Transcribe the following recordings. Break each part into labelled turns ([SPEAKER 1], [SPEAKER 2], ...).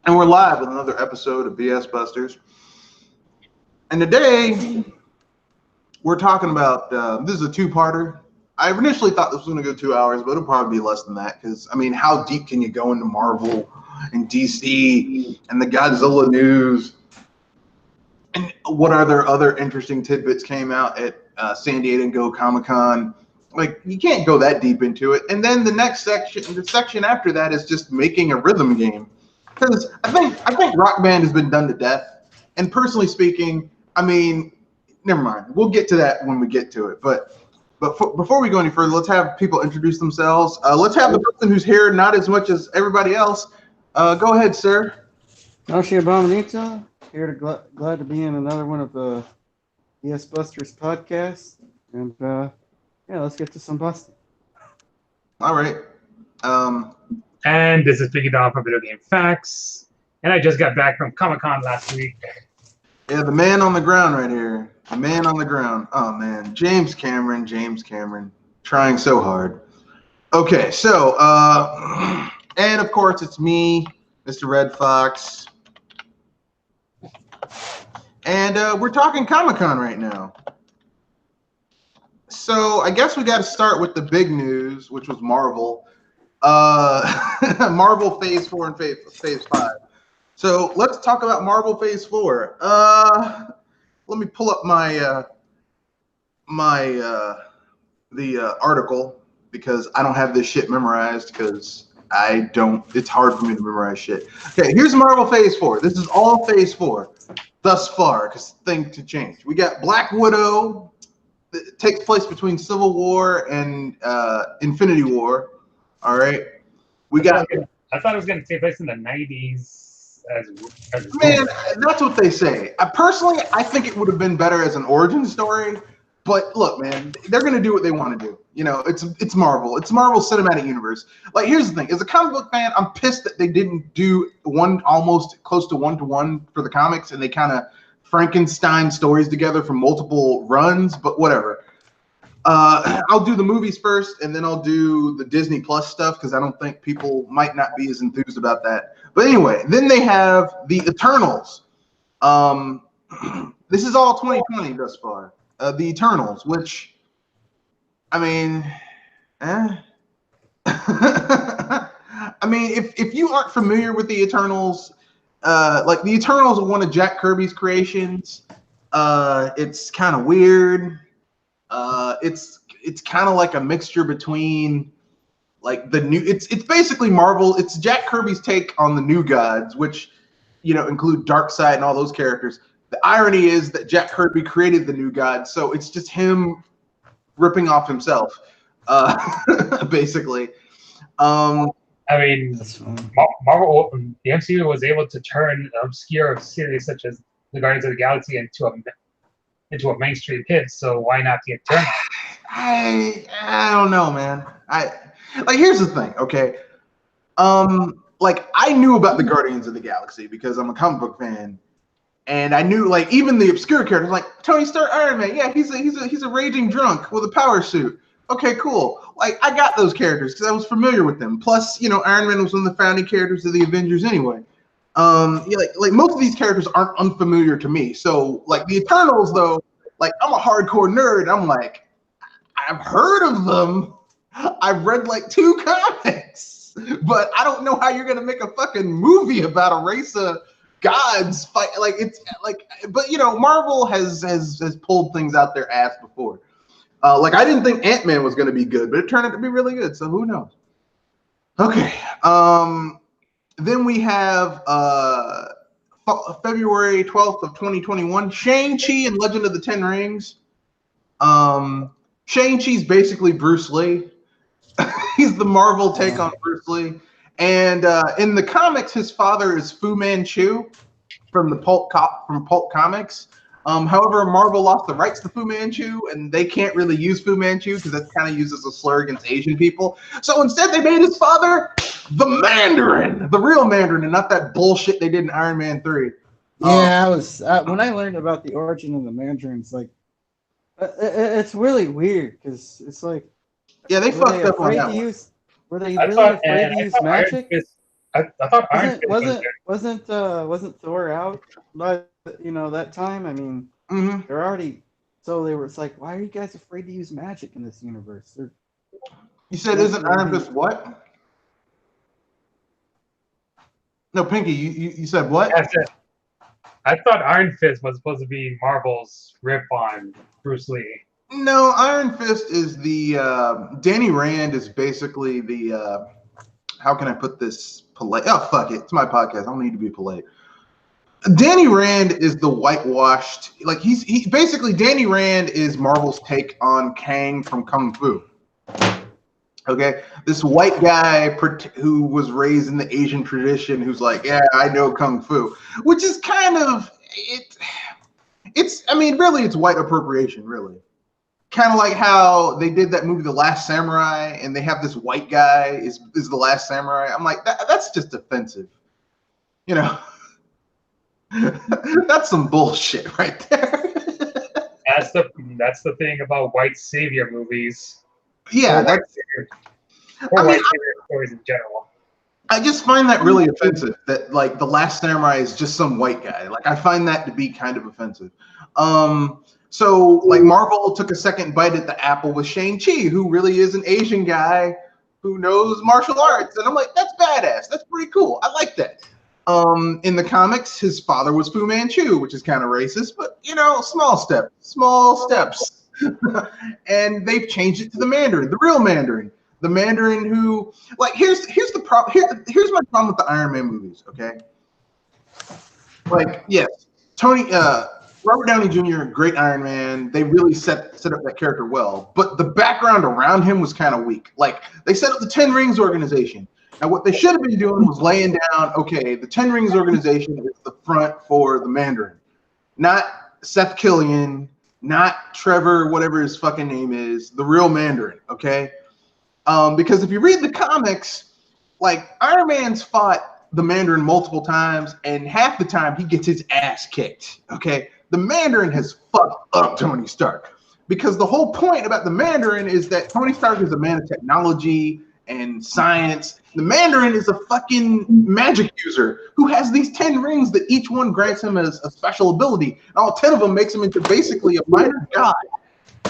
[SPEAKER 1] And we're live with another episode of BS Busters. And today, we're talking about, this is a two-parter. I initially thought this was going to go 2 hours, but it'll probably be less than that. Because, I mean, how deep can you go into Marvel and DC and the Godzilla news? And what other interesting tidbits came out at San Diego Comic-Con? Like, you can't go that deep into it. And then the next section, the section after that is just making a rhythm game. Because I think Rock Band has been done to death. And personally speaking, I mean, never mind. We'll get to that when we get to it. But before we go any further, let's have people introduce themselves. Let's have the person who's here not as much as everybody else. Go ahead, sir.
[SPEAKER 2] Yoshi Abominito, here to glad to be in another one of the BS Busters podcasts. And yeah, let's get to some busting.
[SPEAKER 1] All right.
[SPEAKER 3] And this is Biggie Dog from Video Game Facts. And I just got back from Comic-Con last week.
[SPEAKER 1] Yeah, the man on the ground right here. The man on the ground. Oh, man. James Cameron. Trying so hard. Okay, so, and of course, it's me, Mr. Red Fox. And we're talking Comic-Con right now. So I guess we got to start with the big news, which was Marvel. Marvel Phase 4 and Phase 5. So let's talk about Marvel Phase 4. Let me pull up my the article because I don't have this shit memorized because it's hard for me to memorize shit. Okay, here's Marvel Phase 4. This is all Phase 4 thus far because things to change. We got Black Widow. It takes place between Civil War and Infinity War. All right,
[SPEAKER 3] I thought it was going to take place in the 90s.
[SPEAKER 1] Man, that's what they say. Personally, I think it would have been better as an origin story. But look, man, they're going to do what they want to do. You know, it's Marvel. It's Marvel Cinematic Universe. Like, here's the thing: as a comic book fan, I'm pissed that they didn't do almost close to one-to-one for the comics, and they kind of Frankenstein stories together from multiple runs. But whatever. I'll do the movies first, and then I'll do the Disney Plus stuff because I don't think people might not be as enthused about that. But anyway, then they have the Eternals. This is all 2020 thus far. The Eternals, which, I mean, I mean, if you aren't familiar with the Eternals, like the Eternals are one of Jack Kirby's creations. It's kind of weird. It's kind of like a mixture between like the new. It's basically Marvel. It's Jack Kirby's take on the New Gods, which include Darkseid and all those characters. The irony is that Jack Kirby created the New Gods, so it's just him ripping off himself, basically.
[SPEAKER 3] I mean, Marvel, the MCU was able to turn obscure series such as the Guardians of the Galaxy into a mainstream hit. So why not the Eternals?
[SPEAKER 1] I don't know, man. Here's the thing, okay? Like I knew about the Guardians of the Galaxy because I'm a comic book fan. And I knew, like, even the obscure characters, like Tony Stark, Iron Man. Yeah, he's a raging drunk with a power suit. Okay, cool. Like, I got those characters because I was familiar with them. Plus, Iron Man was one of the founding characters of the Avengers anyway. Yeah, like most of these characters aren't unfamiliar to me. So, like the Eternals, though, like I'm a hardcore nerd. I'm like, I've heard of them. I've read like 2 comics, but I don't know how you're gonna make a fucking movie about a race of gods fight. Like it's like, but Marvel has pulled things out their ass before. Like I didn't think Ant-Man was going to be good, but it turned out to be really good. So who knows? Okay. Then we have February 12th of 2021, Shang-Chi and Legend of the Ten Rings. Shang-Chi's basically Bruce Lee. He's the Marvel take on Bruce Lee. And in the comics, his father is Fu Manchu from Pulp Comics. However, Marvel lost the rights to Fu Manchu, and they can't really use Fu Manchu because that's kind of used as a slur against Asian people. So instead, they made his father the Mandarin, the real Mandarin, and not that bullshit they did in Iron Man 3.
[SPEAKER 2] Yeah, when I learned about the origin of the Mandarins, like, it's really weird because it's like,
[SPEAKER 1] yeah, they fucked up on that one.
[SPEAKER 2] Were they really afraid to use magic?
[SPEAKER 3] I thought Iron Fist
[SPEAKER 2] wasn't Thor out by that time? I mean, they're already they were. It's like, why are you guys afraid to use magic in this universe?
[SPEAKER 1] You said isn't Iron Fist what? No, Pinky, you said what?
[SPEAKER 3] I thought Iron Fist was supposed to be Marvel's rip on Bruce Lee.
[SPEAKER 1] No, Iron Fist is the Danny Rand is basically the how can I put this polite? Oh, fuck it. It's my podcast. I don't need to be polite. Danny Rand is the whitewashed, like he basically Danny Rand is Marvel's take on Kang from Kung Fu. Okay, this white guy who was raised in the Asian tradition, who's like, yeah, I know Kung Fu, which is kind of it's I mean, really, it's white appropriation, really. Kind of like how they did that movie, The Last Samurai, and they have this white guy is the Last Samurai. I'm like, that's just offensive, That's some bullshit right there.
[SPEAKER 3] That's the thing about white savior movies.
[SPEAKER 1] Yeah,
[SPEAKER 3] white savior stories in general.
[SPEAKER 1] I just find that really offensive. That like The Last Samurai is just some white guy. Like I find that to be kind of offensive. So like Marvel took a second bite at the apple with Shang-Chi, who really is an Asian guy who knows martial arts, and I'm like, that's badass. That's pretty cool. I like that. In the comics, his father was Fu Manchu, which is kind of racist, but small steps. And they've changed it to the Mandarin, the real Mandarin, the Mandarin who, like, here's the problem. Here's my problem with the Iron Man movies. Okay, like, yes, Robert Downey Jr., great Iron Man. They really set up that character well, but the background around him was kind of weak. Like they set up the Ten Rings organization. Now, what they should have been doing was laying down, okay, the Ten Rings organization is the front for the Mandarin, not Seth Killian, not Trevor, whatever his fucking name is, the real Mandarin, okay? Because if you read the comics, like Iron Man's fought the Mandarin multiple times, and half the time he gets his ass kicked, okay? The Mandarin has fucked up Tony Stark because the whole point about the Mandarin is that Tony Stark is a man of technology and science. The Mandarin is a fucking magic user who has these 10 rings that each one grants him as a special ability. And all 10 of them makes him into basically a minor god.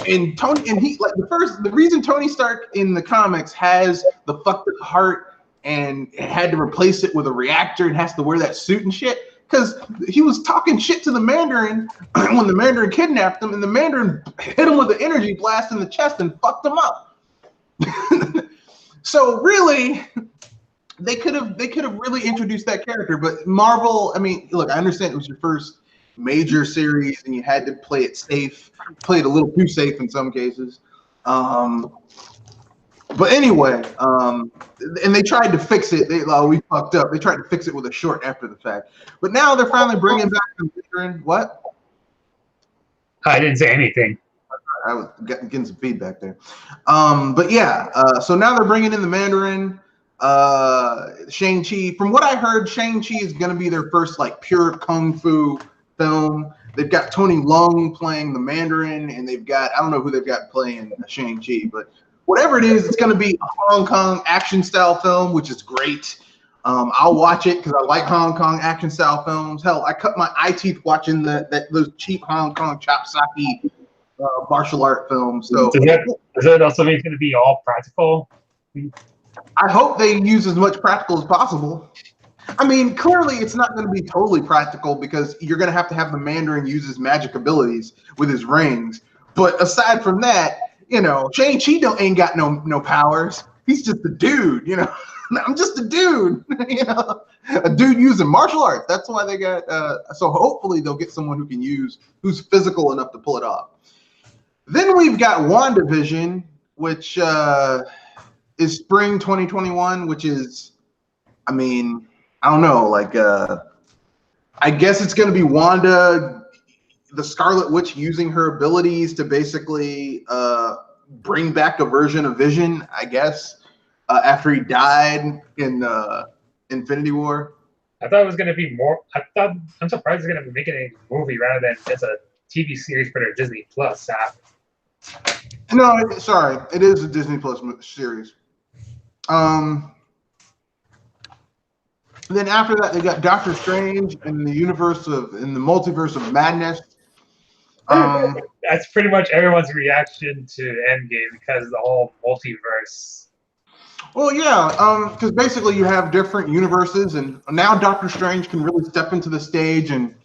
[SPEAKER 1] And the reason Tony Stark in the comics has the fucked up heart and had to replace it with a reactor and has to wear that suit and shit, because he was talking shit to the Mandarin when the Mandarin kidnapped him, and the Mandarin hit him with an energy blast in the chest and fucked him up. So really, they could have really introduced that character, but Marvel, I mean, look, I understand it was your first major series and you had to play it safe, played a little too safe in some cases. But anyway, and they tried to fix it. We fucked up. They tried to fix it with a short after the fact, but now they're finally bringing back the Mandarin. What?
[SPEAKER 3] I didn't say anything.
[SPEAKER 1] I was getting some feedback there. But yeah, so now they're bringing in the Mandarin. Shang-Chi, from what I heard, Shang-Chi is going to be their first like pure Kung Fu film. They've got Tony Leung playing the Mandarin, and they've got, I don't know who they've got playing Shang-Chi, but whatever it is, it's going to be a Hong Kong action style film, which is great. I'll watch it because I like Hong Kong action style films. Hell, I cut my eye teeth watching those cheap Hong Kong chopsocky martial art films. So
[SPEAKER 3] does that also mean it's going to be all practical?
[SPEAKER 1] I hope they use as much practical as possible. I mean, clearly it's not going to be totally practical because you're going to have the Mandarin use his magic abilities with his rings. But aside from that, Shang-Chi ain't got no powers. He's just a dude, I'm just a dude, a dude using martial arts. That's why they got, so hopefully they'll get someone who's physical enough to pull it off. Then we've got WandaVision, which is spring 2021, which is, I mean, I don't know, like, I guess it's going to be Wanda, the Scarlet Witch, using her abilities to basically bring back a version of Vision, I guess, after he died in Infinity War.
[SPEAKER 3] I thought it was going to be more. I'm surprised they're going to be making a movie rather than just a TV series for their Disney Plus app.
[SPEAKER 1] No, sorry, it is a Disney Plus series. And then after that, they got Doctor Strange in the multiverse of madness.
[SPEAKER 3] That's pretty much everyone's reaction to Endgame because of the whole multiverse.
[SPEAKER 1] Well, yeah, because basically you have different universes, and now Doctor Strange can really step into the stage and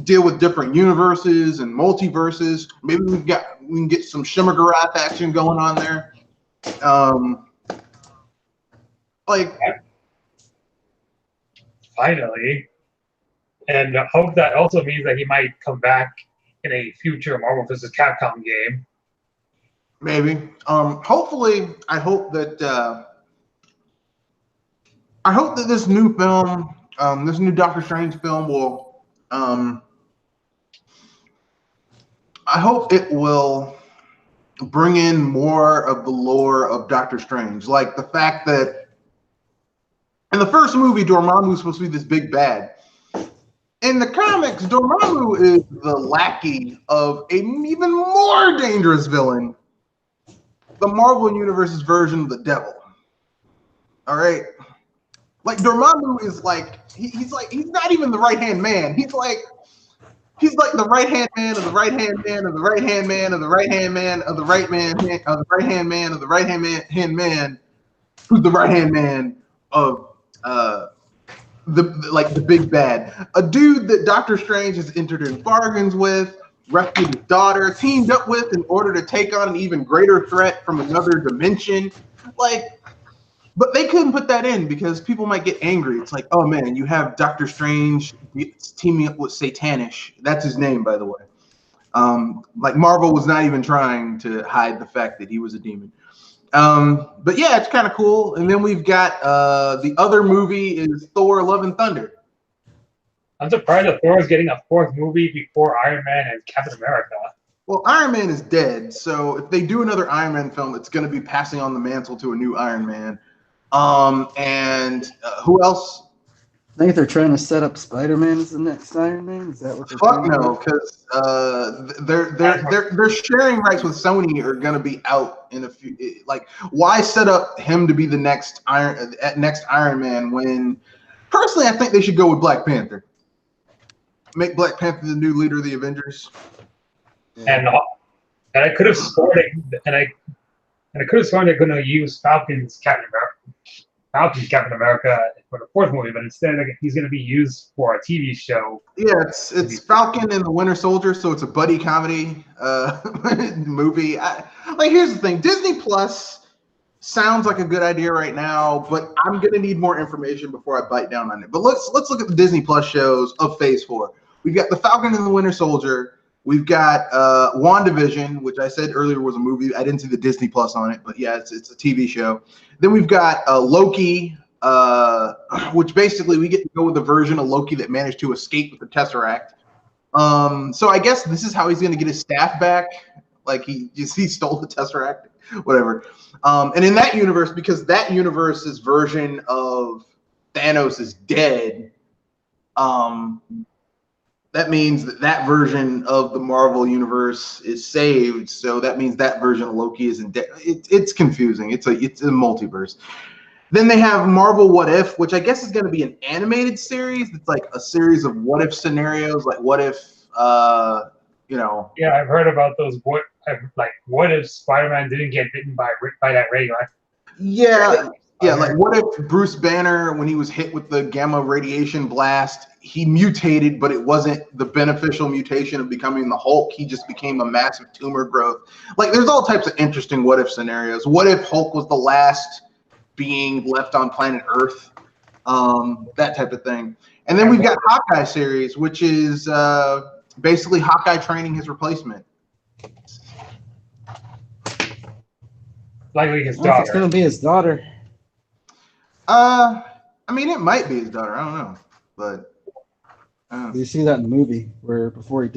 [SPEAKER 1] deal with different universes and multiverses. Maybe we can get some Shimmergarath action going on there.
[SPEAKER 3] Finally, and I hope that also means that he might come back in a future Marvel vs. Capcom game.
[SPEAKER 1] Maybe. Hopefully, I hope that this new film, this new Doctor Strange film will, I hope it will bring in more of the lore of Doctor Strange. Like the fact that in the first movie, Dormammu was supposed to be this big bad. In the comics, Dormammu is the lackey of an even more dangerous villain, the Marvel Universe's version of the devil. All right? Like Dormammu is like he's not even the right-hand man. He's like the right-hand man of the right-hand man of the right-hand man of the right-hand man of the right-hand man of the right-hand man of the right-hand man who's the right-hand man of the big bad. A dude that Doctor Strange has entered in bargains with, rescued his daughter, teamed up with in order to take on an even greater threat from another dimension. But they couldn't put that in because people might get angry. It's like, oh man, you have Doctor Strange teaming up with Satanish. That's his name, by the way. Marvel was not even trying to hide the fact that he was a demon. But yeah, it's kind of cool. And then we've got the other movie is Thor: Love and Thunder.
[SPEAKER 3] I'm surprised that Thor is getting a fourth movie before Iron Man and Captain America.
[SPEAKER 1] Well, Iron Man is dead, so if they do another Iron Man film, it's going to be passing on the mantle to a new Iron Man. Who else?
[SPEAKER 2] I think they're trying to set up Spider-Man as the next Iron Man. Is that what they're
[SPEAKER 1] Fuck no, because their sharing rights with Sony are going to be out in a few. Why set up him to be the next Iron Man when, personally, I think they should go with Black Panther. Make Black Panther the new leader of the Avengers.
[SPEAKER 3] And I could have sworn they're going to use Falcon's Captain America for the fourth movie, but instead he's going to be used for a TV show.
[SPEAKER 1] Yeah, it's Falcon and the Winter Soldier, so it's a buddy comedy movie. Here's the thing: Disney Plus sounds like a good idea right now, but I'm going to need more information before I bite down on it. But let's look at the Disney Plus shows of Phase 4. We've got the Falcon and the Winter Soldier. We've got WandaVision, which I said earlier was a movie. I didn't see the Disney Plus on it, but yeah, it's a TV show. Then we've got Loki, which basically we get to go with the version of Loki that managed to escape with the Tesseract. So I guess this is how he's going to get his staff back. Like he stole the Tesseract, whatever. And in that universe, because that universe's version of Thanos is dead, that means that version of the Marvel universe is saved. So that means that version of Loki isn't dead. It's confusing. It's a multiverse. Then they have Marvel What If, which I guess is going to be an animated series. It's like a series of what if scenarios. Like what if,
[SPEAKER 3] Yeah, I've heard about those. What if Spider-Man didn't get bitten by that ray?
[SPEAKER 1] Yeah. Yeah, like what if Bruce Banner, when he was hit with the gamma radiation blast, he mutated, but it wasn't the beneficial mutation of becoming the Hulk. He just became a massive tumor growth. Like there's all types of interesting what if scenarios. What if Hulk was the last being left on planet Earth? That type of thing. And then we've got Hawkeye series, which is basically Hawkeye training his replacement.
[SPEAKER 3] Likely his daughter.
[SPEAKER 2] It's going to be his daughter.
[SPEAKER 1] I mean, it might be his daughter. I don't know, but
[SPEAKER 2] do you see that in the movie where before his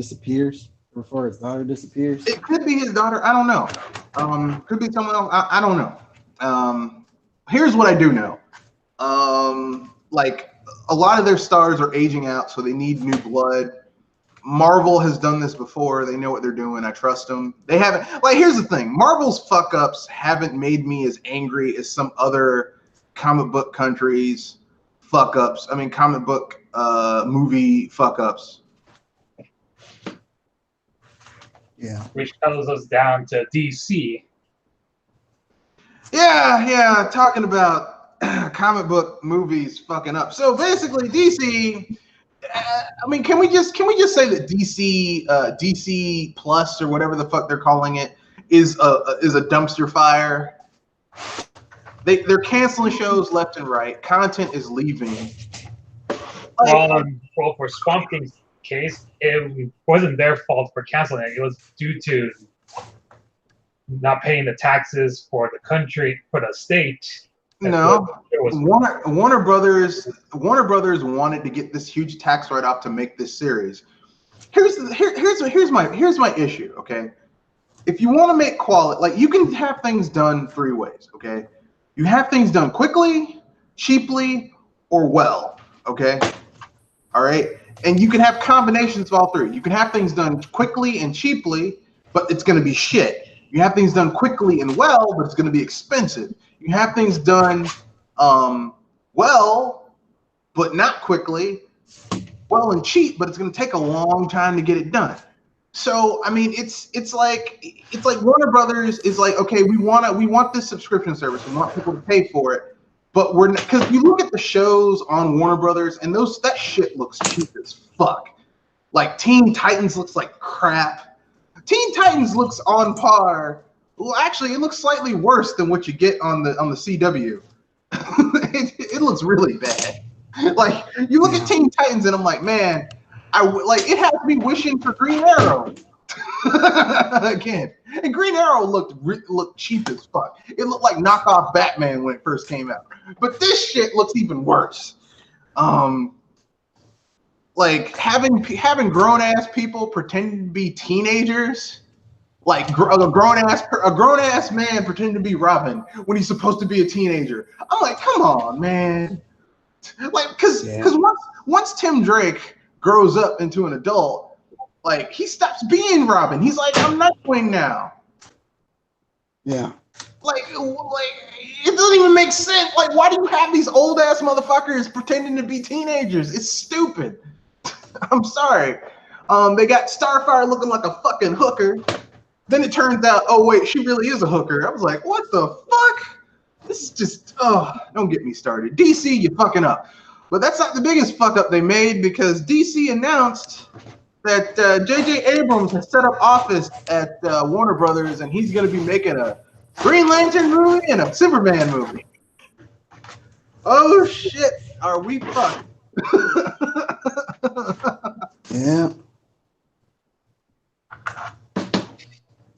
[SPEAKER 2] daughter disappears?
[SPEAKER 1] It could be his daughter. I don't know. Could be someone else. I don't know. Here's what I do know. Like a lot of their stars are aging out, so they need new blood. Marvel has done this before. They know what they're doing. I trust them. They haven't. Like, here's the thing: Marvel's fuck ups haven't made me as angry as some other comic book countries fuck ups. I mean, comic book movie fuck ups.
[SPEAKER 2] Yeah.
[SPEAKER 3] Which tells us down to DC.
[SPEAKER 1] Yeah, talking about comic book movies fucking up. So basically, DC. I mean, can we just say that DC Plus or whatever the fuck they're calling it is a dumpster fire? They're canceling shows left and right. Content is leaving.
[SPEAKER 3] Well, for Swamp Thing's case, it wasn't their fault for canceling it. It was due to not paying the taxes for the country, for the state.
[SPEAKER 1] No, Warner Brothers wanted to get this huge tax write-off to make this series. Here's my issue. Okay, if you want to make quality, like, you can have things done three ways. Okay, you have things done quickly, cheaply, or well. Okay, all right, and you can have combinations of all three. You can have things done quickly and cheaply, but it's going to be shit. You have things done quickly and well, but it's going to be expensive. You have things done well, but not quickly, well and cheap, but it's going to take a long time to get it done. So I mean, it's like Warner Brothers is like, okay, we want this subscription service, we want people to pay for it, but we're not, because you look at the shows on Warner Brothers and that shit looks cheap as fuck. Like Teen Titans looks like crap. Teen Titans looks on par. Well, actually, it looks slightly worse than what you get on the CW. it looks really bad. Like, you look at Teen Titans and I'm like, man, it has me wishing for Green Arrow again. And Green Arrow looked cheap as fuck. It looked like knockoff Batman when it first came out. But this shit looks even worse. Like having grown ass people pretending to be teenagers, like a grown ass man pretending to be Robin when he's supposed to be a teenager. I'm like, come on, man. Like, because once Tim Drake grows up into an adult, like, he stops being Robin. He's like, I'm Nightwing now.
[SPEAKER 2] Yeah.
[SPEAKER 1] Like it doesn't even make sense. Like, why do you have these old ass motherfuckers pretending to be teenagers? It's stupid. I'm sorry. They got Starfire looking like a fucking hooker. Then it turns out, oh wait, she really is a hooker. I was like, what the fuck? This is just, don't get me started. DC, you fucking up. But that's not the biggest fuck up they made, because DC announced that J.J. Abrams has set up office at Warner Brothers, and he's going to be making a Green Lantern movie and a Superman movie. Oh shit, are we fucked?
[SPEAKER 2] Yeah.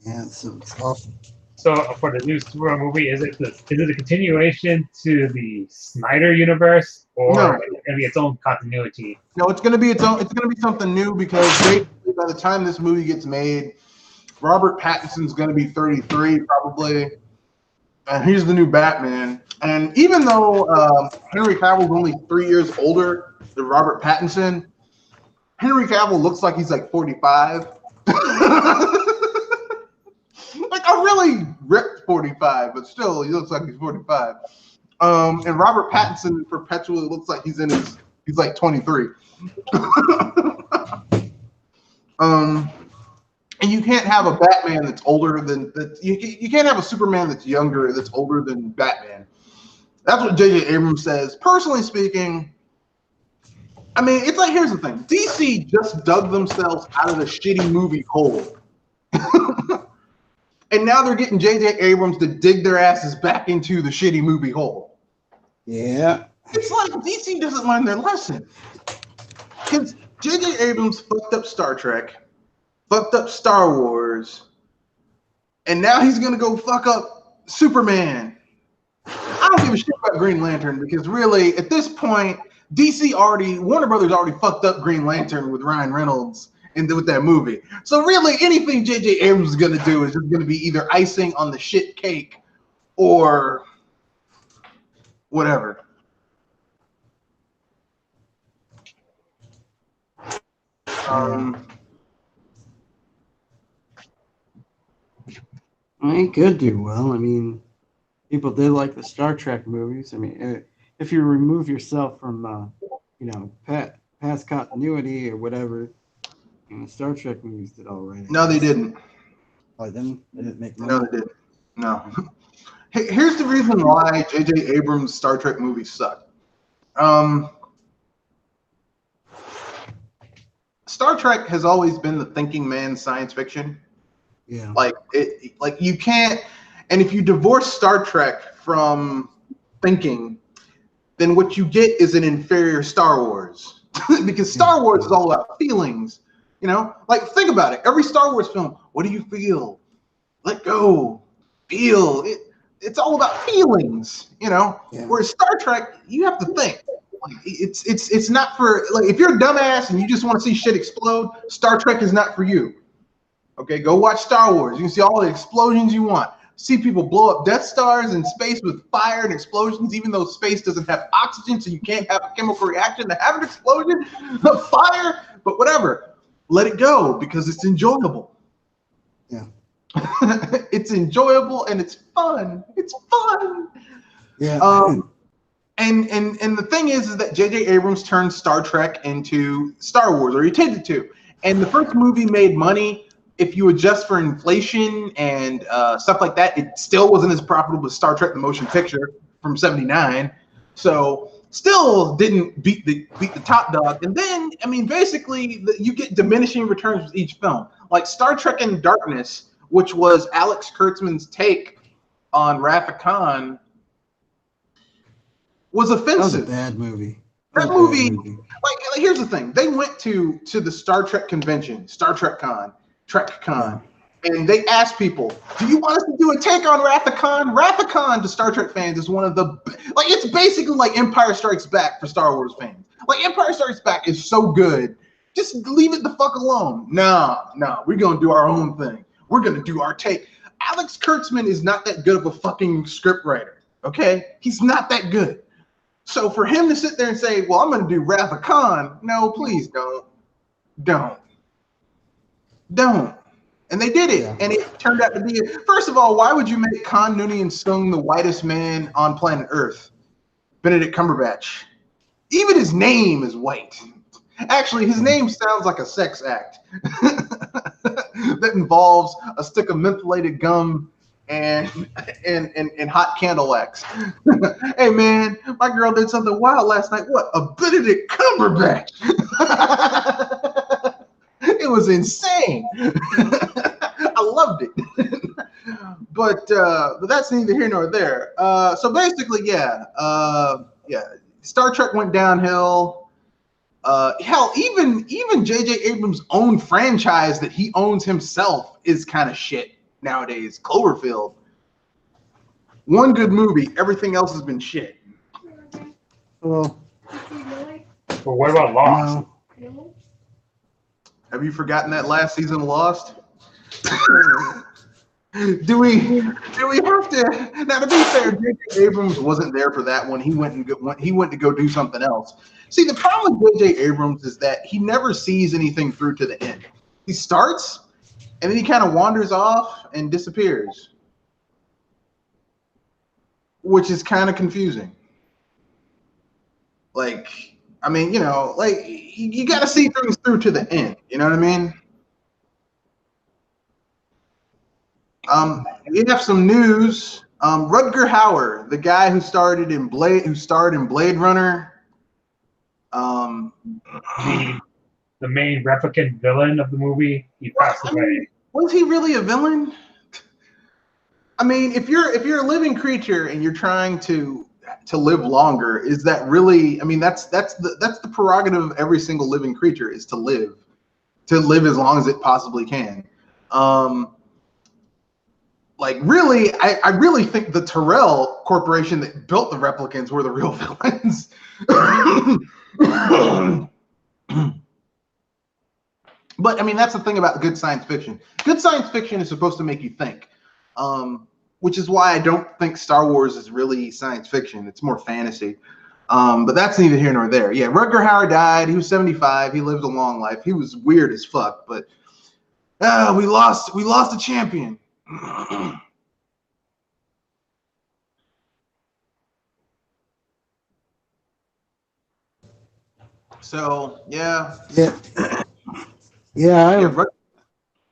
[SPEAKER 2] Yeah, so it's awesome.
[SPEAKER 3] So for the new Superman movie, is it a continuation to the Snyder universe, or
[SPEAKER 1] No.
[SPEAKER 3] is it going to be its own continuity?
[SPEAKER 1] No, it's going to be its own. It's going to be something new, because basically by the time this movie gets made, Robert Pattinson's going to be 33 probably, and he's the new Batman. And even though Henry Cavill's only 3 years older than Robert Pattinson, Henry Cavill looks like he's like 45. Like a really ripped 45, but still he looks like he's 45. And Robert Pattinson perpetually looks like he's like 23. And you can't have a Batman that's older than that. You can't have a Superman that's younger, that's older than Batman. That's what J.J. Abrams says. Personally speaking, I mean, it's like, here's the thing. DC just dug themselves out of the shitty movie hole. And now they're getting J.J. Abrams to dig their asses back into the shitty movie hole.
[SPEAKER 2] Yeah.
[SPEAKER 1] It's like DC doesn't learn their lesson. Because J.J. Abrams fucked up Star Trek, fucked up Star Wars, and now he's going to go fuck up Superman. I don't give a shit about Green Lantern, because really, at this point, Warner Brothers already fucked up Green Lantern with Ryan Reynolds and with that movie. So really, anything J.J. Abrams is going to do is just going to be either icing on the shit cake or whatever.
[SPEAKER 2] I mean, it could do well. I mean, people did like the Star Trek movies. I mean, if you remove yourself from past continuity or whatever, Star Trek movies did all right.
[SPEAKER 1] No, they didn't.
[SPEAKER 2] Oh, they didn't make money.
[SPEAKER 1] No, they didn't. No. Here's the reason why J.J. Abrams' Star Trek movies suck. Star Trek has always been the thinking man's science fiction.
[SPEAKER 2] Yeah.
[SPEAKER 1] Like you can't, and if you divorce Star Trek from thinking, then what you get is an inferior Star Wars. Because Star Wars is all about feelings. Like think about it. Every Star Wars film, what do you feel? Let go. Feel. It's all about feelings, Yeah. Whereas Star Trek, you have to think. Like it's not for, like, if you're a dumbass and you just want to see shit explode, Star Trek is not for you. Okay, go watch Star Wars. You can see all the explosions you want. See people blow up Death Stars in space with fire and explosions, even though space doesn't have oxygen, so you can't have a chemical reaction to have an explosion of fire. But whatever, let it go because it's enjoyable.
[SPEAKER 2] Yeah.
[SPEAKER 1] It's enjoyable and it's fun. It's fun.
[SPEAKER 2] Yeah.
[SPEAKER 1] And the thing is that J.J. Abrams turned Star Trek into Star Wars, or he intended to. And the first movie made money. If you adjust for inflation and stuff like that, it still wasn't as profitable as Star Trek: The Motion Picture from '79. So still didn't beat the top dog. And then, I mean, basically, you get diminishing returns with each film. Like Star Trek in Darkness, which was Alex Kurtzman's take on Wrath of Khan, was offensive.
[SPEAKER 2] That was a bad movie.
[SPEAKER 1] That movie, like here's the thing. They went to the Star Trek convention, Star Trek Con, and they asked people, do you want us to do a take on Wrath of Khan? Wrath of Khan to Star Trek fans is one of the, like, it's basically like Empire Strikes Back for Star Wars fans. Like, Empire Strikes Back is so good. Just leave it the fuck alone. No, we're going to do our own thing. We're going to do our take. Alex Kurtzman is not that good of a fucking script writer, okay? He's not that good. So for him to sit there and say, well, I'm going to do Wrath of Khan, no, please don't. And they did it, and it turned out to be it. First of all, why would you make Khan Noonien Sung the whitest man on planet Earth? Benedict Cumberbatch. Even his name is white. Actually, his name sounds like a sex act that involves a stick of mentholated gum and hot candle wax. Hey man, my girl did something wild last night. What? A Benedict Cumberbatch. It was insane. I loved it. But that's neither here nor there. So basically, Star Trek went downhill. Hell, even J.J. Abrams' own franchise that he owns himself is kind of shit nowadays. Cloverfield. One good movie, everything else has been shit.
[SPEAKER 2] Well,
[SPEAKER 3] what about Lost?
[SPEAKER 2] No.
[SPEAKER 1] Have you forgotten that last season of Lost? Do we have to? Now, to be fair, J.J. Abrams wasn't there for that one. He went to go do something else. See, the problem with J.J. Abrams is that he never sees anything through to the end. He starts, and then he kind of wanders off and disappears, which is kind of confusing. Like, I mean, like, you got to see things through to the end. You know what I mean? We have some news. Rutger Hauer, the guy who starred in Blade Runner,
[SPEAKER 3] the main replicant villain of the movie, he passed away.
[SPEAKER 1] Was he really a villain? I mean, if you're a living creature and you're trying to live longer, is that really? I mean, that's the prerogative of every single living creature, is to live as long as it possibly can. Like, really, I really think the Tyrell Corporation that built the replicants were the real villains. But, I mean, that's the thing about good science fiction. Good science fiction is supposed to make you think, which is why I don't think Star Wars is really science fiction. It's more fantasy. But that's neither here nor there. Yeah, Rutger Hauer died. He was 75. He lived a long life. He was weird as fuck, but we lost a champion. So yeah,
[SPEAKER 2] Yeah, yeah.
[SPEAKER 1] yeah.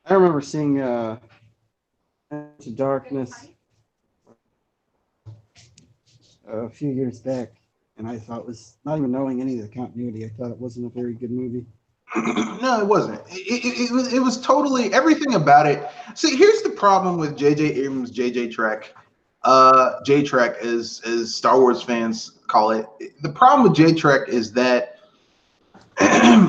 [SPEAKER 2] I remember seeing Into Darkness a few years back, and I thought it was not even knowing any of the continuity. I thought it wasn't a very good movie.
[SPEAKER 1] No, it wasn't. It was totally everything about it. See, here's the problem with J.J. Abrams' J.J. Trek. J-Trek, as Star Wars fans call it. The problem with J-Trek is that,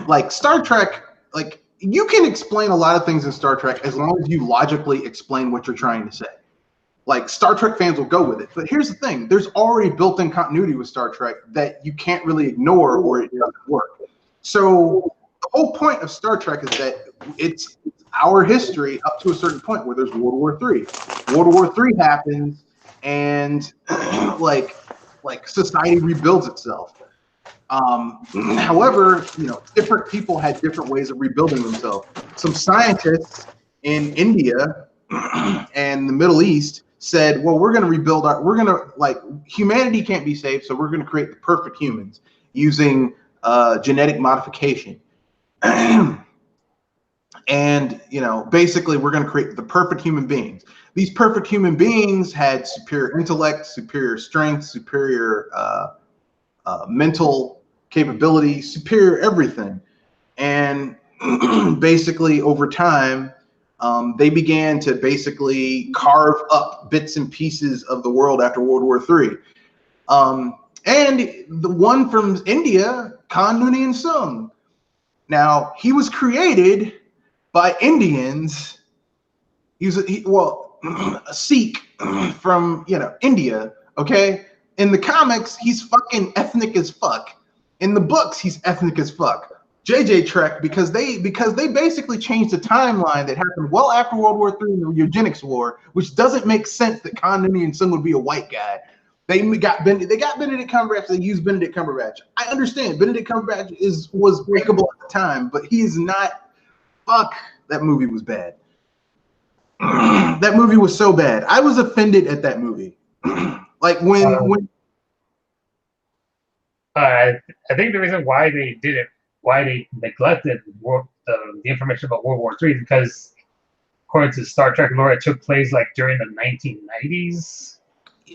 [SPEAKER 1] like Star Trek, like you can explain a lot of things in Star Trek as long as you logically explain what you're trying to say. Like Star Trek fans will go with it. But here's the thing: there's already built-in continuity with Star Trek that you can't really ignore, or it doesn't work. So the whole point of Star Trek is that it's our history up to a certain point where there's World War III. World War III happens, and like society rebuilds itself. However, different people had different ways of rebuilding themselves. Some scientists in India and the Middle East said, well, we're going to rebuild humanity can't be saved, so we're going to create the perfect humans using genetic modification. And, basically we're going to create the perfect human beings. These perfect human beings had superior intellect, superior strength, superior mental capability, superior everything. And basically over time, they began to basically carve up bits and pieces of the world after World War III. And the one from India, Khan Noonien Sung. Now, he was created by Indians. He was a Sikh from India. Okay, in the comics, he's fucking ethnic as fuck. In the books, he's ethnic as fuck. J.J. Trek, because they basically changed the timeline that happened well after World War III and the Eugenics War, which doesn't make sense that Khan Noonien Sung would be a white guy. They got Benedict Cumberbatch. They used Benedict Cumberbatch. I understand Benedict Cumberbatch was breakable at the time, but he is not. Fuck, that movie was bad. That movie was so bad. I was offended at that movie. Like when.
[SPEAKER 3] I think the reason why they did it, why they neglected the information about World War III, because according to Star Trek lore, it took place like during the 1990s.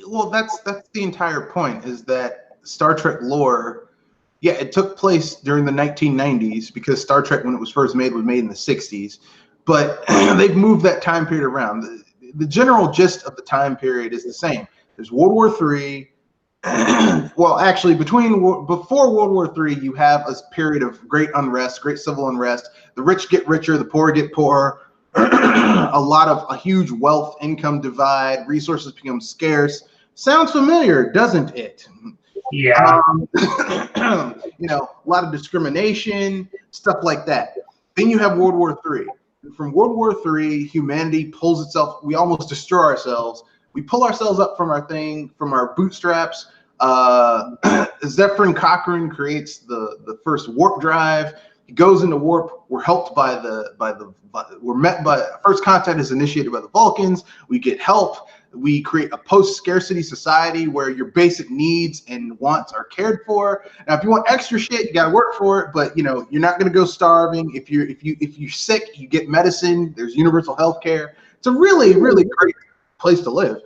[SPEAKER 1] Well, that's the entire point, is that Star Trek lore, yeah, it took place during the 1990s because Star Trek, when it was first made, was made in the 60s. But they've moved that time period around. The general gist of the time period is the same. There's World War III. Well, actually, before World War III, you have a period of great unrest, great civil unrest. The rich get richer, the poor get poorer. A huge wealth income divide. Resources become scarce. Sounds familiar, doesn't it?
[SPEAKER 3] Yeah.
[SPEAKER 1] A lot of discrimination, stuff like that. Then you have World War III. From World War III, humanity pulls itself. We almost destroy ourselves. We pull ourselves up from our bootstraps. Zephyrin Cochrane creates the first warp drive. He goes into warp. We're helped we're met by first contact is initiated by the Vulcans. We get help. We create a post-scarcity society where your basic needs and wants are cared for. Now, if you want extra shit, you gotta work for it. But you're not gonna go starving. If you're sick, you get medicine. There's universal health care. It's a really, really great place to live.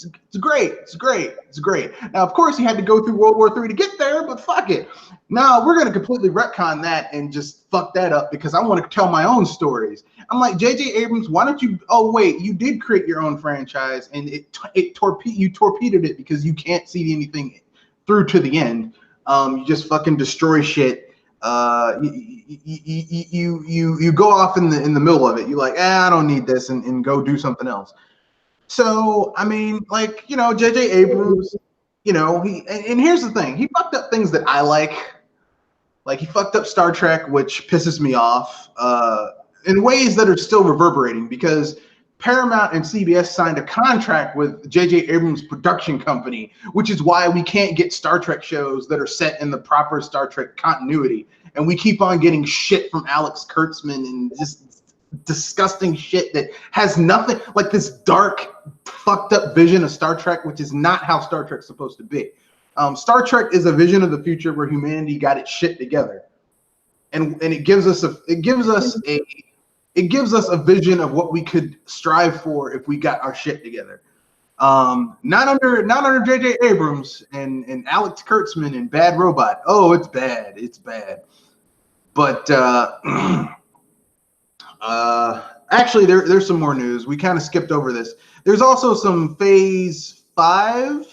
[SPEAKER 1] It's great. Now, of course, he had to go through World War III to get there, but fuck it. Now we're gonna completely retcon that and just fuck that up because I want to tell my own stories. I'm like, J.J. Abrams, why don't you? Oh wait, you did create your own franchise, and you torpedoed it because you can't see anything through to the end. You just fucking destroy shit. You go off in the middle of it. You're like, I don't need this, and go do something else. So I mean, J.J. Abrams, and here's the thing: he fucked up things that I like. Like he fucked up Star Trek, which pisses me off, in ways that are still reverberating because Paramount and CBS signed a contract with J.J. Abrams' production company, which is why we can't get Star Trek shows that are set in the proper Star Trek continuity. And we keep on getting shit from Alex Kurtzman and just disgusting shit that has nothing, like this dark, fucked up vision of Star Trek, which is not how Star Trek's supposed to be. Star Trek is a vision of the future where humanity got its shit together, and it gives us a vision of what we could strive for if we got our shit together. Not under J.J. Abrams and Alex Kurtzman and Bad Robot. Oh, it's bad. It's bad. But actually, there's some more news. We kind of skipped over this. There's also some Phase 5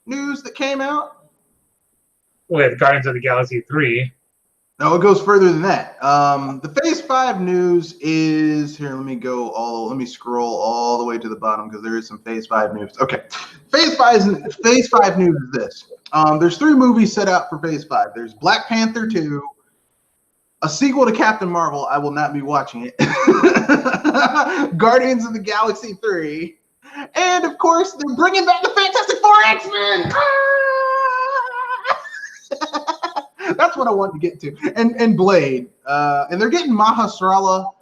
[SPEAKER 1] news that came out.
[SPEAKER 3] With Guardians of the Galaxy 3.
[SPEAKER 1] No, it goes further than that. The Phase 5 news is here. Let me scroll all the way to the bottom because there is some Phase 5 news. Okay, Phase 5 news is this. There's 3 movies set out for Phase 5. There's Black Panther 2, a sequel to Captain Marvel. I will not be watching it. Guardians of the Galaxy 3, and of course they're bringing back the Fantastic Four X-Men. That's what I wanted to get to. And Blade. And they're getting Mahershala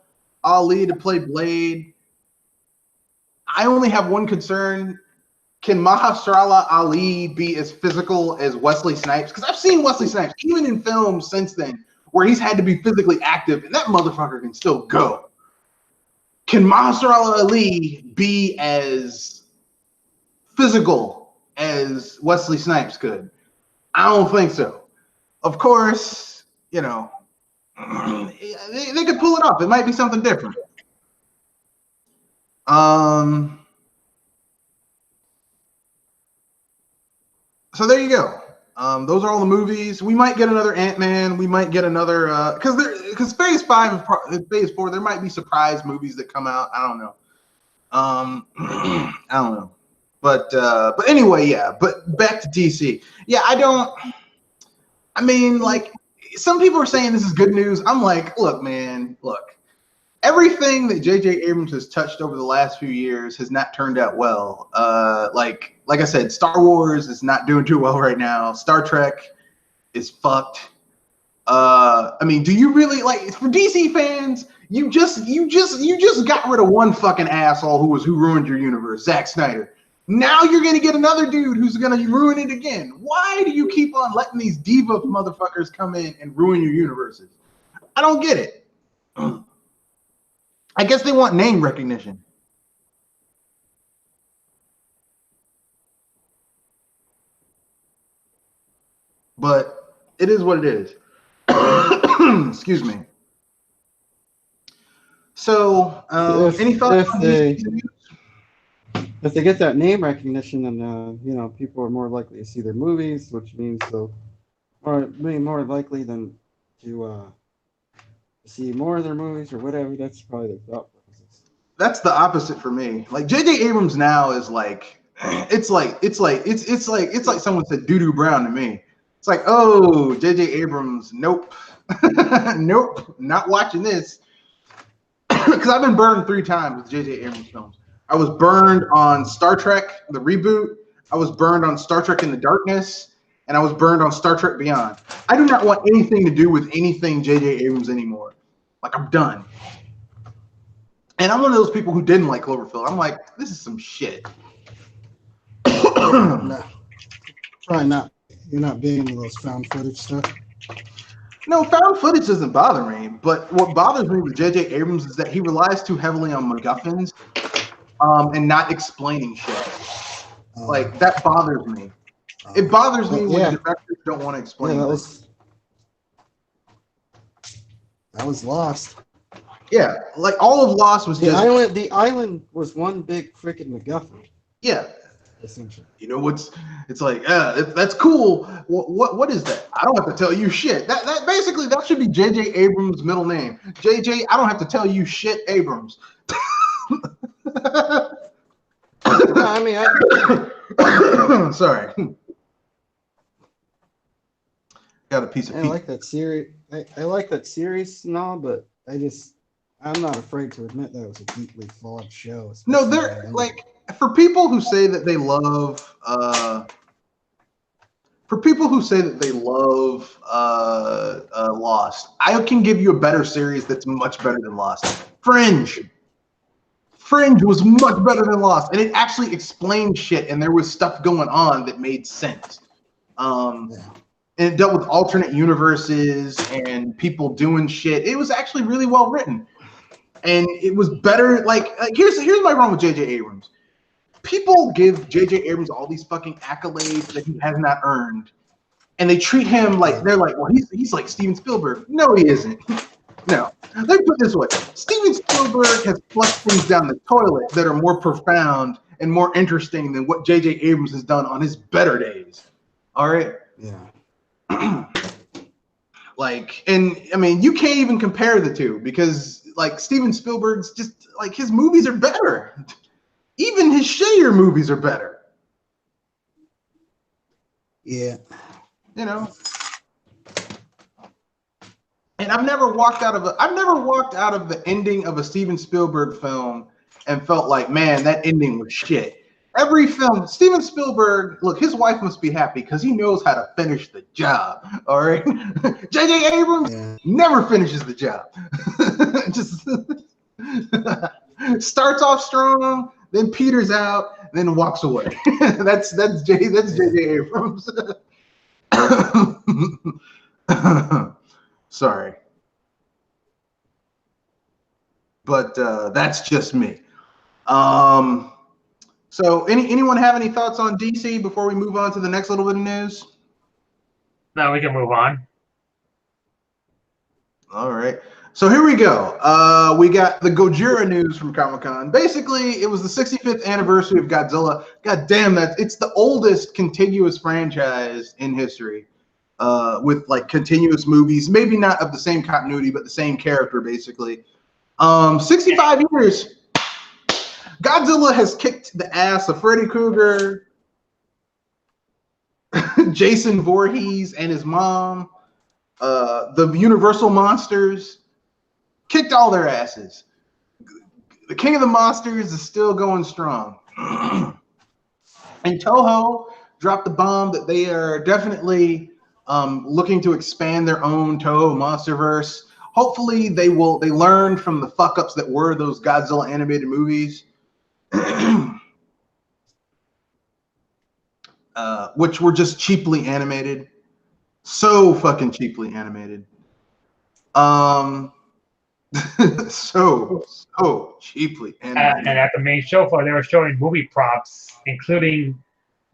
[SPEAKER 1] Ali to play Blade. I only have one concern. Can Mahershala Ali be as physical as Wesley Snipes? Because I've seen Wesley Snipes, even in films since then, where he's had to be physically active, and that motherfucker can still go. Can Mahershala Ali be as physical as Wesley Snipes could? I don't think so. Of course, you know, they could pull it off. It might be something different. So there you go. Those are all the movies. We might get another Ant-Man. We might get another because Phase 5 and Phase 4, there might be surprise movies that come out. I don't know. I don't know. But anyway, yeah. But back to DC. Yeah, I mean, like, some people are saying this is good news. I'm like, look, man, look. Everything that J.J. Abrams has touched over the last few years has not turned out well. Like I said, Star Wars is not doing too well right now. Star Trek is fucked. I mean, do you really, like, for DC fans, you just got rid of one fucking asshole who ruined your universe, Zack Snyder. Now you're going to get another dude who's going to ruin it again. Why do you keep on letting these diva motherfuckers come in and ruin your universes? I don't get it. I guess they want name recognition. But it is what it is. Excuse me. So, any thoughts on these?
[SPEAKER 2] If they get that name recognition, then you know, people are more likely to see their movies, which means they'll be more likely than to see more of their movies or whatever. That's probably their thought process.
[SPEAKER 1] That's the opposite for me. Like J.J. Abrams now is like, it's like someone said doo-doo brown to me. It's like, oh, J.J. Abrams, nope, nope, not watching this. Because I've been burned 3 times with J.J. Abrams films. I was burned on Star Trek, the reboot. I was burned on Star Trek Into Darkness. And I was burned on Star Trek Beyond. I do not want anything to do with anything J.J. Abrams anymore. Like, I'm done. And I'm one of those people who didn't like Cloverfield. I'm like, this is some shit.
[SPEAKER 2] No, probably not. You're not big into those found footage stuff.
[SPEAKER 1] No, found footage doesn't bother me. But what bothers me with J.J. Abrams is that he relies too heavily on MacGuffins and not explaining shit. Like, that bothers me. It bothers me when directors don't want to explain.
[SPEAKER 2] Yeah, that was Lost.
[SPEAKER 1] Yeah, like all of Lost was
[SPEAKER 2] the island. The island was one big freaking MacGuffin.
[SPEAKER 1] Yeah,
[SPEAKER 2] essentially.
[SPEAKER 1] You know what's? It's like, that's cool. What is that? I don't have to tell you shit. That basically that should be J.J. Abrams' middle name. J.J. I don't have to tell you shit, Abrams.
[SPEAKER 2] I mean,
[SPEAKER 1] sorry. Got a piece of.
[SPEAKER 2] I like that series. I like that series and all, but I'm not afraid to admit that it was a deeply flawed show.
[SPEAKER 1] No, they're like, for people who say that they love for people who say that they love Lost, I can give you a better series that's much better than Lost. Fringe. Fringe was much better than Lost, and it actually explained shit, and there was stuff going on that made sense. And it dealt with alternate universes and people doing shit. It was actually really well written, and it was better. Like here's my problem with J.J. Abrams. People give J.J. Abrams all these fucking accolades that he has not earned, and they treat him like they're like, well, he's like Steven Spielberg. No, he isn't. No. Let me put it this way: Steven Spielberg has flushed things down the toilet that are more profound and more interesting than what J.J. Abrams has done on his better days. All right.
[SPEAKER 2] Yeah.
[SPEAKER 1] Like, and I mean, you can't even compare the two because, like, Steven Spielberg's just like his movies are better. Even his shittier movies are better.
[SPEAKER 2] Yeah.
[SPEAKER 1] You know. And I've never walked out of the ending of a Steven Spielberg film and felt like, man, that ending was shit. Every film, Steven Spielberg, look, his wife must be happy because he knows how to finish the job. All right. J.J. Abrams never finishes the job. Just starts off strong, then peters out, then walks away. that's J.J. Abrams. Sorry. But that's just me. So anyone have any thoughts on DC before we move on to the next little bit of news?
[SPEAKER 3] No, we can move on.
[SPEAKER 1] All right. So here we go. We got the Gojira news from Comic-Con. Basically, it was the 65th anniversary of Godzilla. God damn, it's the oldest contiguous franchise in history. With like continuous movies, maybe not of the same continuity, but the same character, basically. 65 years. Godzilla has kicked the ass of Freddy Krueger, Jason Voorhees and his mom, the Universal monsters, kicked all their asses. The King of the Monsters is still going strong. And Toho dropped the bomb that they are definitely looking to expand their own Toho Monsterverse. Hopefully they learn from the fuck ups that were those Godzilla animated movies. Which were just cheaply animated. So fucking cheaply animated. So cheaply animated.
[SPEAKER 3] And at the main show floor, they were showing movie props, including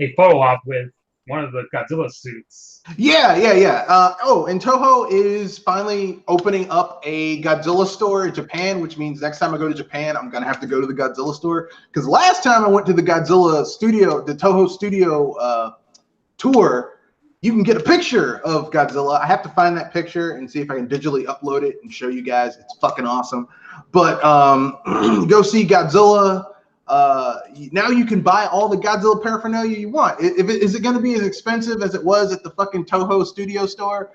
[SPEAKER 3] a photo op with one of the Godzilla suits.
[SPEAKER 1] Yeah. And Toho is finally opening up a Godzilla store in Japan, which means next time I go to Japan, I'm gonna have to go to the Godzilla store. Because last time I went to the Godzilla studio, the Toho studio tour, you can get a picture of Godzilla. I have to find that picture and see if I can digitally upload it and show you guys. It's fucking awesome. But go see Godzilla. Now you can buy all the Godzilla paraphernalia you want. Is it going to be as expensive as it was at the fucking Toho studio store?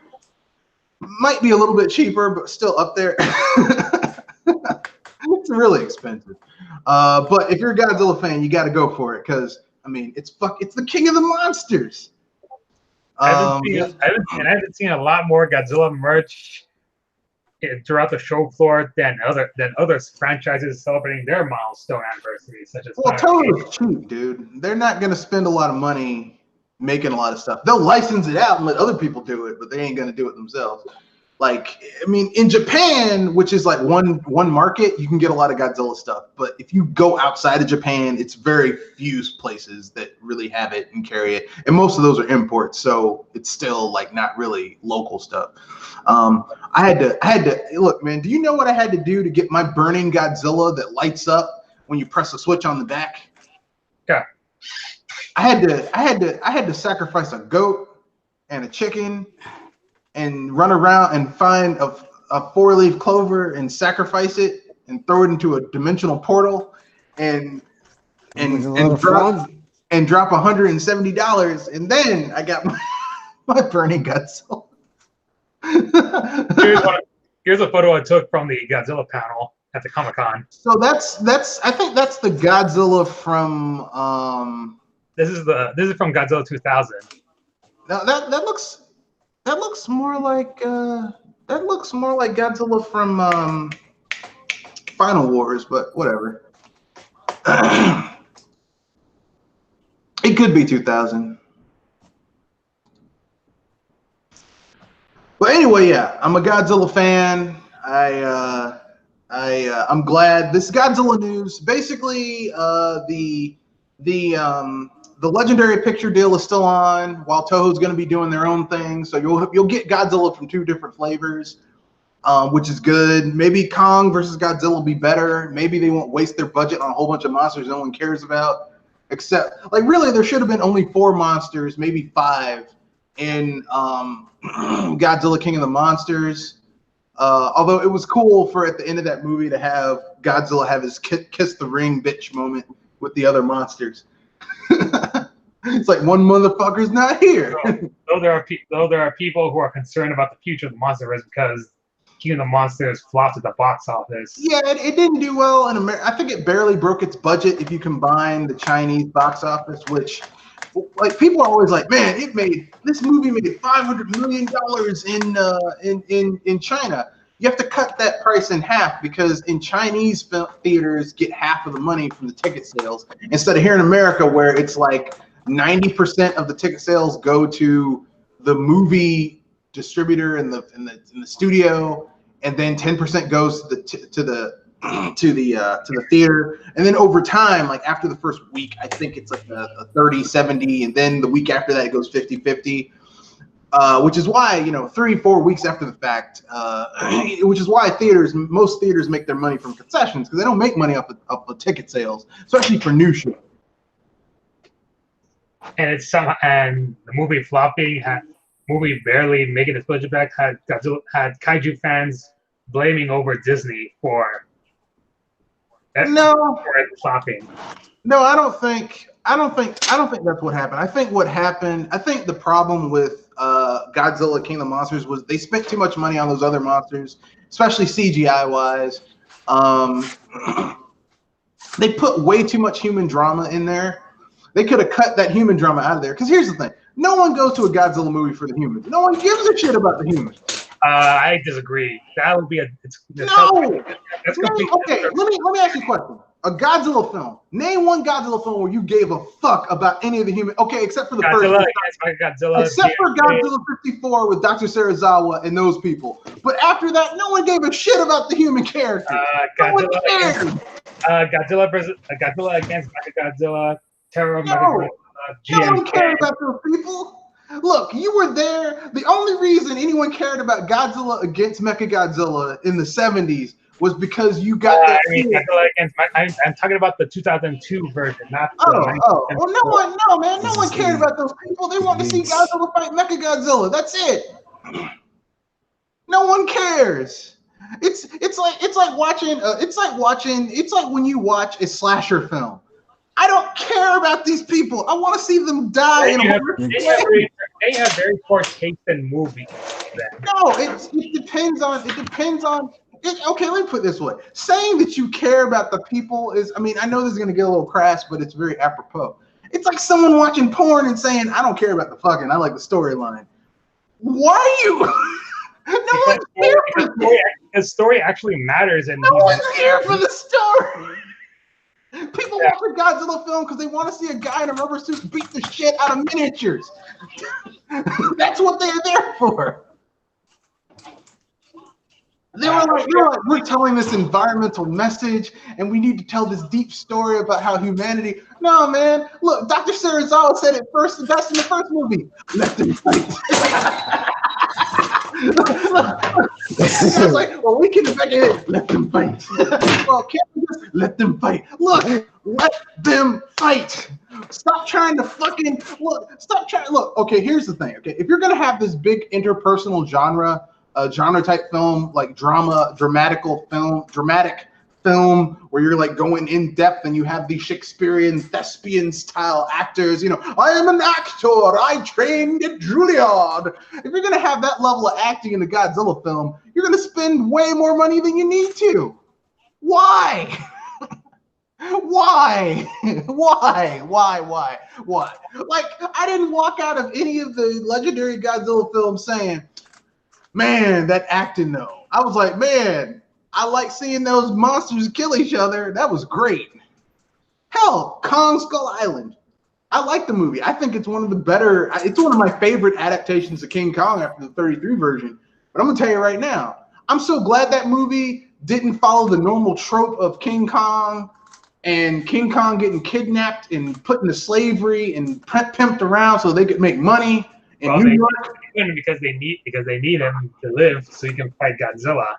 [SPEAKER 1] Might be a little bit cheaper, but still up there. It's really expensive. But if you're a Godzilla fan, you got to go for it because I mean, it's the King of the Monsters.
[SPEAKER 3] I haven't seen a lot more Godzilla merch throughout the show floor than other franchises celebrating their milestone anniversaries, such as.
[SPEAKER 1] Well, Toto's cheap, dude. They're not gonna spend a lot of money making a lot of stuff. They'll license it out and let other people do it, but they ain't gonna do it themselves. Like, I mean, in Japan, which is like one market, you can get a lot of Godzilla stuff. But if you go outside of Japan, it's very few places that really have it and carry it, and most of those are imports, so it's still like not really local stuff. I had to look, man. Do you know what I had to do to get my burning Godzilla that lights up when you press a switch on the back?
[SPEAKER 3] Yeah.
[SPEAKER 1] I had to sacrifice a goat and a chicken and run around and find a 4-leaf clover and sacrifice it and throw it into a dimensional portal and drop $170, and then I got my burning Godzilla.
[SPEAKER 3] Here's a photo I took from the Godzilla panel at the Comic-Con.
[SPEAKER 1] So that's I think that's the Godzilla from
[SPEAKER 3] This is from Godzilla 2000.
[SPEAKER 1] Now that looks more like Godzilla from Final Wars, but whatever. It could be 2000. But anyway, yeah, I'm a Godzilla fan. I'm glad this Godzilla news. Basically, the legendary picture deal is still on, while Toho's going to be doing their own thing. So you'll get Godzilla from 2 different flavors, which is good. Maybe Kong versus Godzilla will be better. Maybe they won't waste their budget on a whole bunch of monsters no one cares about. Except, like, really, there should have been only 4 monsters, maybe 5, in Godzilla King of the Monsters. Although it was cool for at the end of that movie to have Godzilla have his kiss the ring bitch moment with the other monsters. It's like, one motherfucker's not here.
[SPEAKER 3] Though there are people who are concerned about the future of the MonsterVerse because King of the Monsters flopped at the box office.
[SPEAKER 1] Yeah, it didn't do well in America. I think it barely broke its budget if you combine the Chinese box office, which, like, people are always like, man, this movie made $500 million in China. You have to cut that price in half because in Chinese theaters get half of the money from the ticket sales instead of here in America where it's like 90% of the ticket sales go to the movie distributor in the studio, and then 10% goes to the theater, and then over time, like after the first week, I think it's like a 30-70, and then the week after that it goes 50-50. Which is why, 3-4 weeks after the fact, which is why most theaters make their money from concessions, because they don't make money off of ticket sales, especially for new shit.
[SPEAKER 3] And and the movie flopping, movie barely making its budget back, had kaiju fans blaming over Disney for it flopping.
[SPEAKER 1] No, I don't think that's what happened. I think the problem with Godzilla King of the Monsters was they spent too much money on those other monsters, especially CGI wise. They put way too much human drama in there. They could have cut that human drama out of there. Because here's the thing: no one goes to a Godzilla movie for the humans. No one gives a shit about the humans.
[SPEAKER 3] I disagree. That would be
[SPEAKER 1] okay, let me ask you a question. A Godzilla film. Name one Godzilla film where you gave a fuck about any of the human. Okay, except for the
[SPEAKER 3] Godzilla,
[SPEAKER 1] Godzilla. Except for Godzilla 54 with Dr. Serizawa and those people. But after that, no one gave a shit about the human characters.
[SPEAKER 3] Godzilla against Mechagodzilla. Terror of
[SPEAKER 1] Mechagodzilla. No one cared about those people. Look, you were there. The only reason anyone cared about Godzilla against Mechagodzilla in the 70s was because you got that.
[SPEAKER 3] I'm talking about the 2002 version, not the
[SPEAKER 1] Well, no one cared about those people. They want to see Godzilla fight Mechagodzilla. That's it. No one cares. It's like when you watch a slasher film. I don't care about these people. I want to see them die.
[SPEAKER 3] They have very poor taste in movies.
[SPEAKER 1] No, it depends on. Okay, let me put it this way. Saying that you care about the people is, I know this is going to get a little crass, but it's very apropos. It's like someone watching porn and saying, I don't care about the fucking, I like the storyline. Why are you? No one's here for
[SPEAKER 3] the story actually matters. And
[SPEAKER 1] no one's here for the story. People watch a Godzilla film because they want to see a guy in a rubber suit beat the shit out of miniatures. That's what they're there for. They were like, we're telling this environmental message, and we need to tell this deep story about how humanity. No, man. Look, Dr. Serizawa said it first. That's in the first movie. Let them fight. It's like, well, we can back it. Let them fight. Well, can't we just let them fight? Look, let them fight. Stop trying to fucking look. Stop trying. Look. Okay, here's the thing. Okay, if you're gonna have this big interpersonal genre type film, like dramatic film where you're like going in depth and you have these Shakespearean thespian style actors, I am an actor, I trained at Juilliard. If you're gonna have that level of acting in a Godzilla film, you're gonna spend way more money than you need to. Why? Why? Why? Like, I didn't walk out of any of the legendary Godzilla films saying, man, that acting though. I was like, man, I like seeing those monsters kill each other. That was great. Hell, Kong Skull Island. I like the movie. I think it's one of the better, it's one of my favorite adaptations of King Kong after the 33 version. But I'm going to tell you right now, I'm so glad that movie didn't follow the normal trope of King Kong and King Kong getting kidnapped and put into slavery and pimped around so they could make money in New York.
[SPEAKER 3] Because they need him to live so he can fight Godzilla.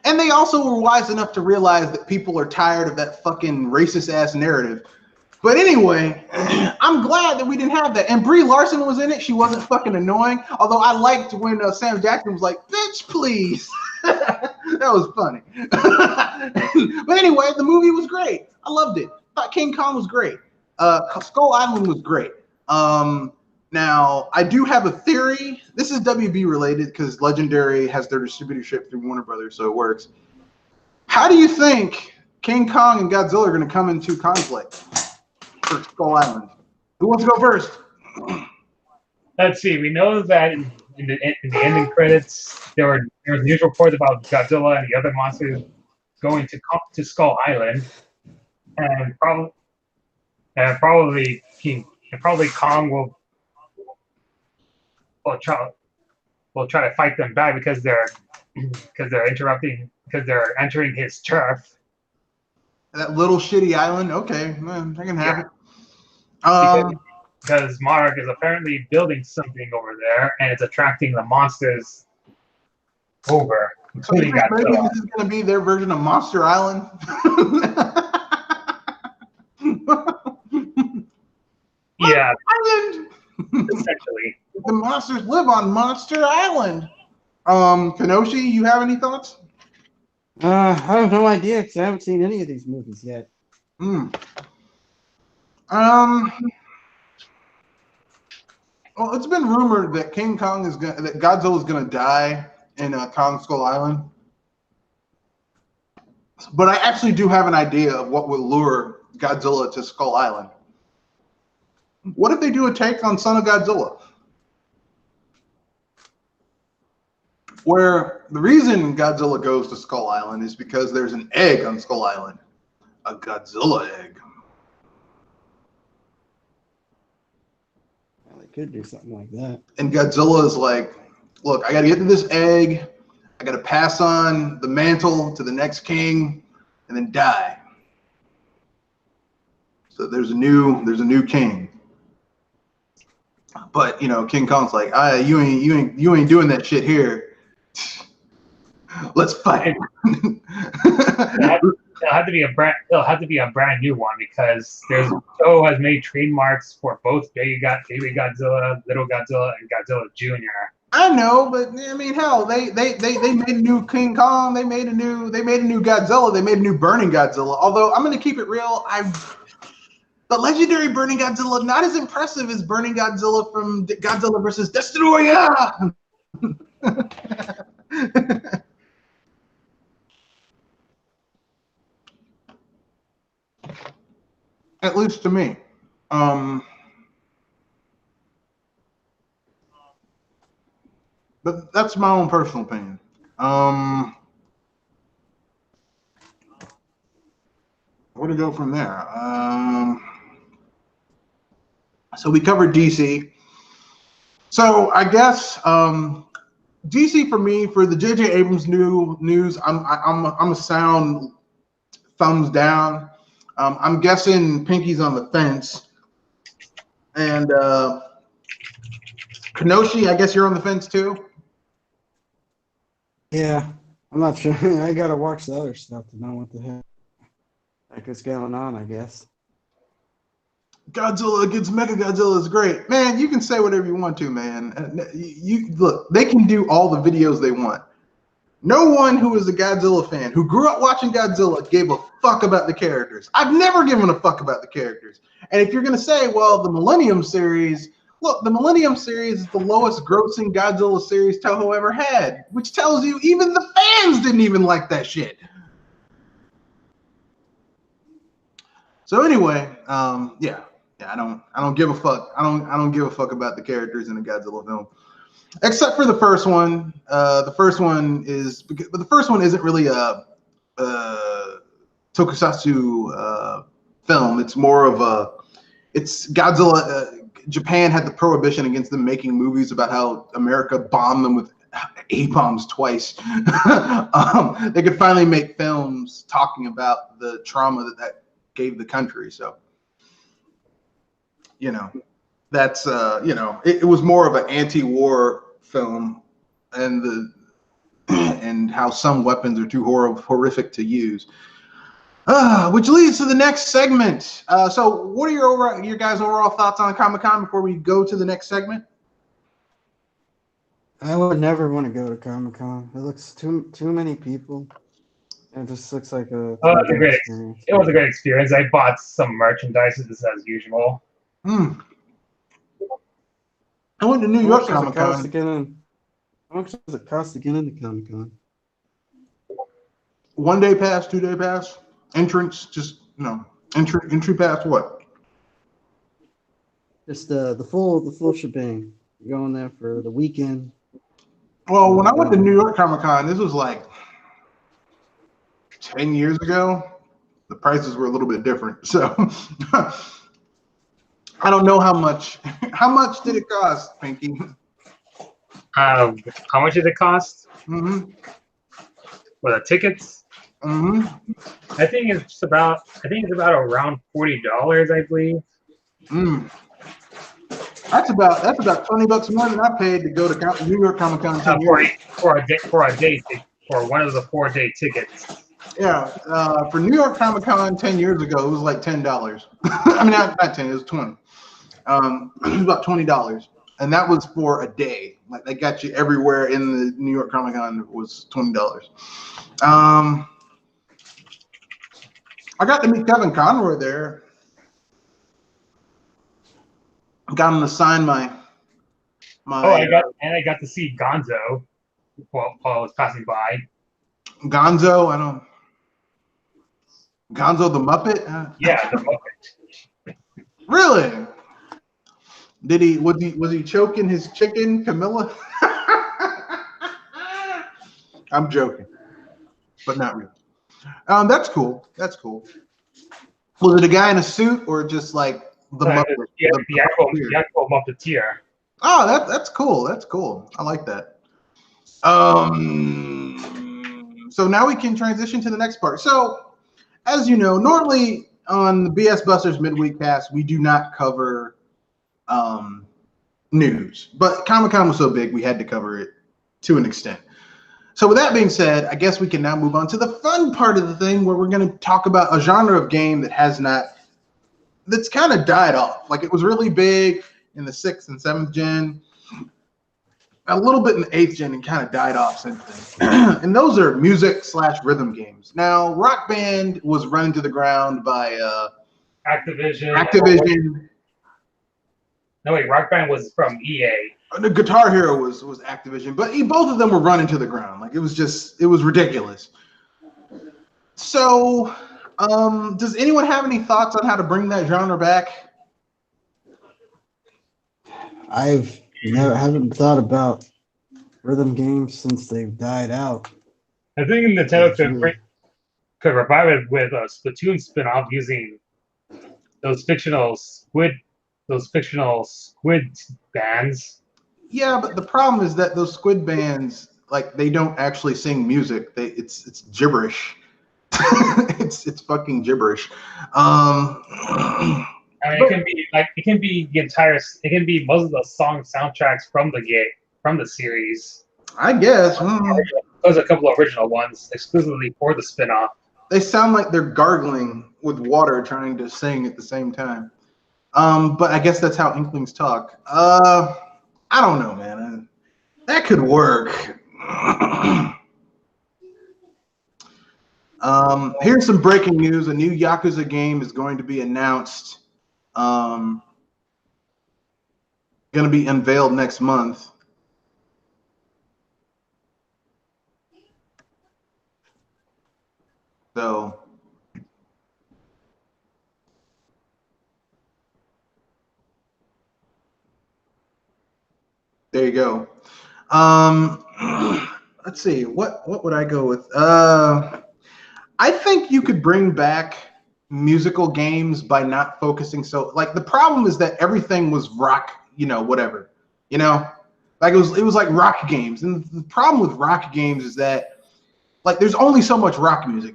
[SPEAKER 1] And they also were wise enough to realize that people are tired of that fucking racist ass narrative. But anyway, I'm glad that we didn't have that. And Brie Larson was in it. She wasn't fucking annoying. Although I liked when Sam Jackson was like, bitch, please. That was funny. But anyway, the movie was great. I loved it. I thought King Kong was great. Skull Island was great. Now, I do have a theory. This is WB related because Legendary has their distributorship through Warner Brothers, so it works. How do you think King Kong and Godzilla are going to come into conflict for Skull Island? Who wants to go first?
[SPEAKER 3] Let's see. We know that in the ending credits, there was news reports about Godzilla and the other monsters going to Skull Island, and probably Kong will try to fight them back because they're entering his turf.
[SPEAKER 1] That little shitty island. Okay, man, I can have it.
[SPEAKER 3] Because Monarch is apparently building something over there, and it's attracting the monsters over, including Godzilla.
[SPEAKER 1] Maybe this is going to be their version of Monster Island.
[SPEAKER 3] Yeah,
[SPEAKER 1] Island.
[SPEAKER 3] essentially.
[SPEAKER 1] The monsters live on Monster Island. Kenoshi, you have any thoughts?
[SPEAKER 2] I have no idea because I haven't seen any of these movies yet.
[SPEAKER 1] Well, it's been rumored that that Godzilla is gonna die in Kong Skull Island. But I actually do have an idea of what would lure Godzilla to Skull Island. What if they do a take on Son of Godzilla? Where the reason Godzilla goes to Skull Island is because there's an egg on Skull Island. A Godzilla egg.
[SPEAKER 2] Well, they could do something like that.
[SPEAKER 1] And Godzilla is like, look, I got to get to this egg. I got to pass on the mantle to the next king and then die. So there's a new king. But, you know, King Kong's like, you ain't doing that shit here. Let's fight.
[SPEAKER 3] It'll have to be a brand new one because Joe has made trademarks for both Baby Godzilla, Little Godzilla, and Godzilla Jr.
[SPEAKER 1] I know, but I mean, hell, they made a new King Kong. They made a new Godzilla. They made a new Burning Godzilla. Although I'm gonna keep it real, the legendary Burning Godzilla not as impressive as Burning Godzilla from Godzilla vs. Destroyer. At least to me. But that's my own personal opinion. Where to go from there? So we covered DC. So I guess DC for me, for the J.J. Abrams news, I'm a sound thumbs down. I'm guessing Pinky's on the fence. And Kenoshi, I guess you're on the fence too?
[SPEAKER 2] Yeah, I'm not sure. I gotta watch the other stuff to know what the heck is going on, I guess.
[SPEAKER 1] Godzilla against Mechagodzilla is great. Man, you can say whatever you want to, man. Look, they can do all the videos they want. No one who is a Godzilla fan, who grew up watching Godzilla, gave a fuck about the characters. I've never given a fuck about the characters. And if you're going to say, well, the Millennium series, look, the Millennium series is the lowest grossing Godzilla series Toho ever had, which tells you even the fans didn't even like that shit. So anyway, yeah, I don't give a fuck. I don't give a fuck about the characters in the Godzilla film, except for the first one. The first one isn't really a tokusatsu film. It's more of it's Godzilla. Japan had the prohibition against them making movies about how America bombed them with A-bombs twice. They could finally make films talking about the trauma that gave the country. So, that's it was more of an anti-war film, and and how some weapons are too horrific to use. Which leads to the next segment. So what are your guys' overall thoughts on Comic-Con before we go to the next segment?
[SPEAKER 2] I would never want to go to Comic-Con. It looks too many people. It just looks like a
[SPEAKER 3] great experience. It was a great experience. I bought some merchandise as usual.
[SPEAKER 1] I went to New York Comic-Con.
[SPEAKER 2] How much does it cost to get into Comic-Con?
[SPEAKER 1] 1 day pass, 2 day pass, entrance, just entry pass. What?
[SPEAKER 2] Just the full shebang. You're going there for the weekend.
[SPEAKER 1] Well, when I went to New York Comic-Con, this was like 10 years ago. The prices were a little bit different, so I don't know how much. How much did it cost, Pinky?
[SPEAKER 3] How much did it cost?
[SPEAKER 1] Mm-hmm.
[SPEAKER 3] For the tickets?
[SPEAKER 1] Mm-hmm.
[SPEAKER 3] I think it's about around $40, I believe.
[SPEAKER 1] That's about $20 more than I paid to go to New York Comic-Con
[SPEAKER 3] for one of the 4-day tickets.
[SPEAKER 1] Yeah, for New York Comic-Con 10 years ago, it was like $10. I mean, not 10, it was 20. It was about $20, and that was for a day. Like they got you everywhere in the New York Comic-Con. It was $20. I got to meet Kevin Conroy there. Got him to sign my.
[SPEAKER 3] I got to see Gonzo while I was passing by.
[SPEAKER 1] Gonzo, Gonzo the Muppet.
[SPEAKER 3] Yeah, the Muppet.
[SPEAKER 1] Really? Was he choking his chicken, Camilla? I'm joking, but not really. That's cool. That's cool. Was it a guy in a suit or just like the Muppet?
[SPEAKER 3] The actual Muppeteer.
[SPEAKER 1] Oh, that's cool. That's cool. I like that. So now we can transition to the next part. So, as you know, normally on the BS Busters midweek cast, we do not cover news, but Comic-Con was so big we had to cover it to an extent. So with that being said, I guess we can now move on to the fun part of the thing where we're going to talk about a genre of game that's kind of died off. Like it was really big in the 6th and 7th gen, a little bit in the 8th gen, and kind of died off since then. And those are music/rhythm games. Now, Rock Band was run into the ground by Activision.
[SPEAKER 3] No, wait, Rock Band was from EA.
[SPEAKER 1] The Guitar Hero was Activision, but both of them were running to the ground. Like it was ridiculous. So, does anyone have any thoughts on how to bring that genre back?
[SPEAKER 2] I haven't thought about rhythm games since they've died out.
[SPEAKER 3] I think Nintendo could revive it with a Splatoon spin-off using those fictional squid bands.
[SPEAKER 1] Yeah, but the problem is that those squid bands, like, they don't actually sing music. It's gibberish. it's fucking gibberish.
[SPEAKER 3] I mean, it can be most of the song soundtracks from the series.
[SPEAKER 1] I guess.
[SPEAKER 3] There's a couple of original ones exclusively for the spin-off.
[SPEAKER 1] They sound like they're gargling with water trying to sing at the same time. But I guess that's how Inklings talk. I don't know, man. That could work. Here's some breaking news. A new Yakuza game is going to be announced. Going to be unveiled next month. So There you go. Let's see. What would I go with? I think you could bring back musical games by not focusing so. Like the problem is that everything was rock. Whatever. Like it was like rock games, and the problem with rock games is that like there's only so much rock music.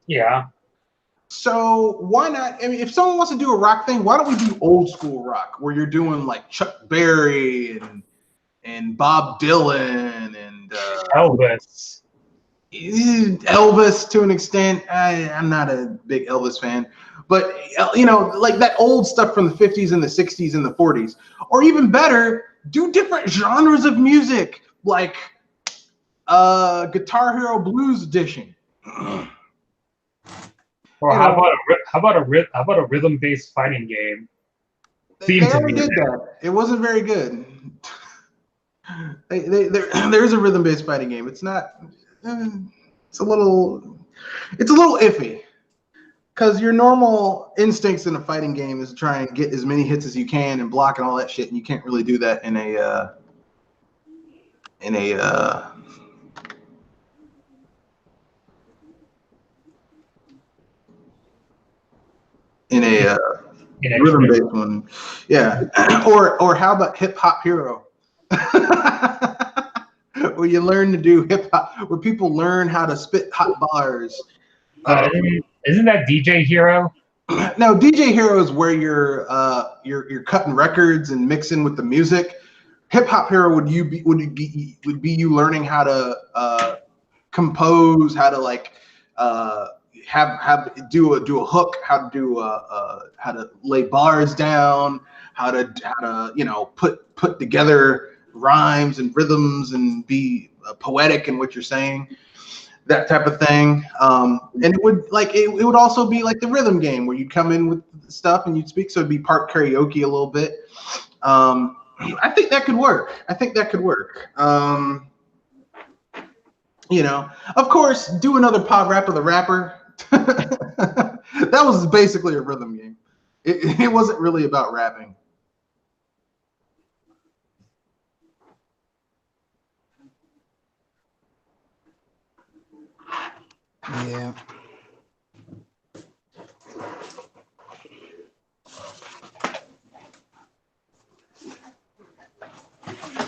[SPEAKER 3] Yeah.
[SPEAKER 1] So why not? I mean, if someone wants to do a rock thing, why don't we do old school rock where you're doing like Chuck Berry and Bob Dylan and
[SPEAKER 3] Elvis.
[SPEAKER 1] Elvis to an extent. I'm not a big Elvis fan, but like that old stuff from the 50s and the 60s and the 40s, or even better, do different genres of music like Guitar Hero Blues Edition.
[SPEAKER 3] Or how about a rhythm-based fighting game?
[SPEAKER 1] They already did that. It wasn't very good. There's a rhythm-based fighting game. It's not. It's a little iffy because your normal instincts in a fighting game is to try and get as many hits as you can and block and all that shit, and you can't really do that in a rhythm-based one. Yeah. Or how about Hip Hop Hero? Where you learn to do hip hop, where people learn how to spit hot bars.
[SPEAKER 3] Isn't that DJ Hero?
[SPEAKER 1] No, DJ Hero is where you're cutting records and mixing with the music. Hip Hop Hero would be you learning how to compose, how to like do a hook, how to lay bars down, how to put together rhymes and rhythms and be poetic in what you're saying, that type of thing. And it would also be like the rhythm game where you come in with stuff and you'd speak, so it'd be part karaoke a little bit. I think that could work. Of course, do another Pod Rapper the Rapper. That was basically a rhythm game. It wasn't really about rapping.
[SPEAKER 2] Yeah.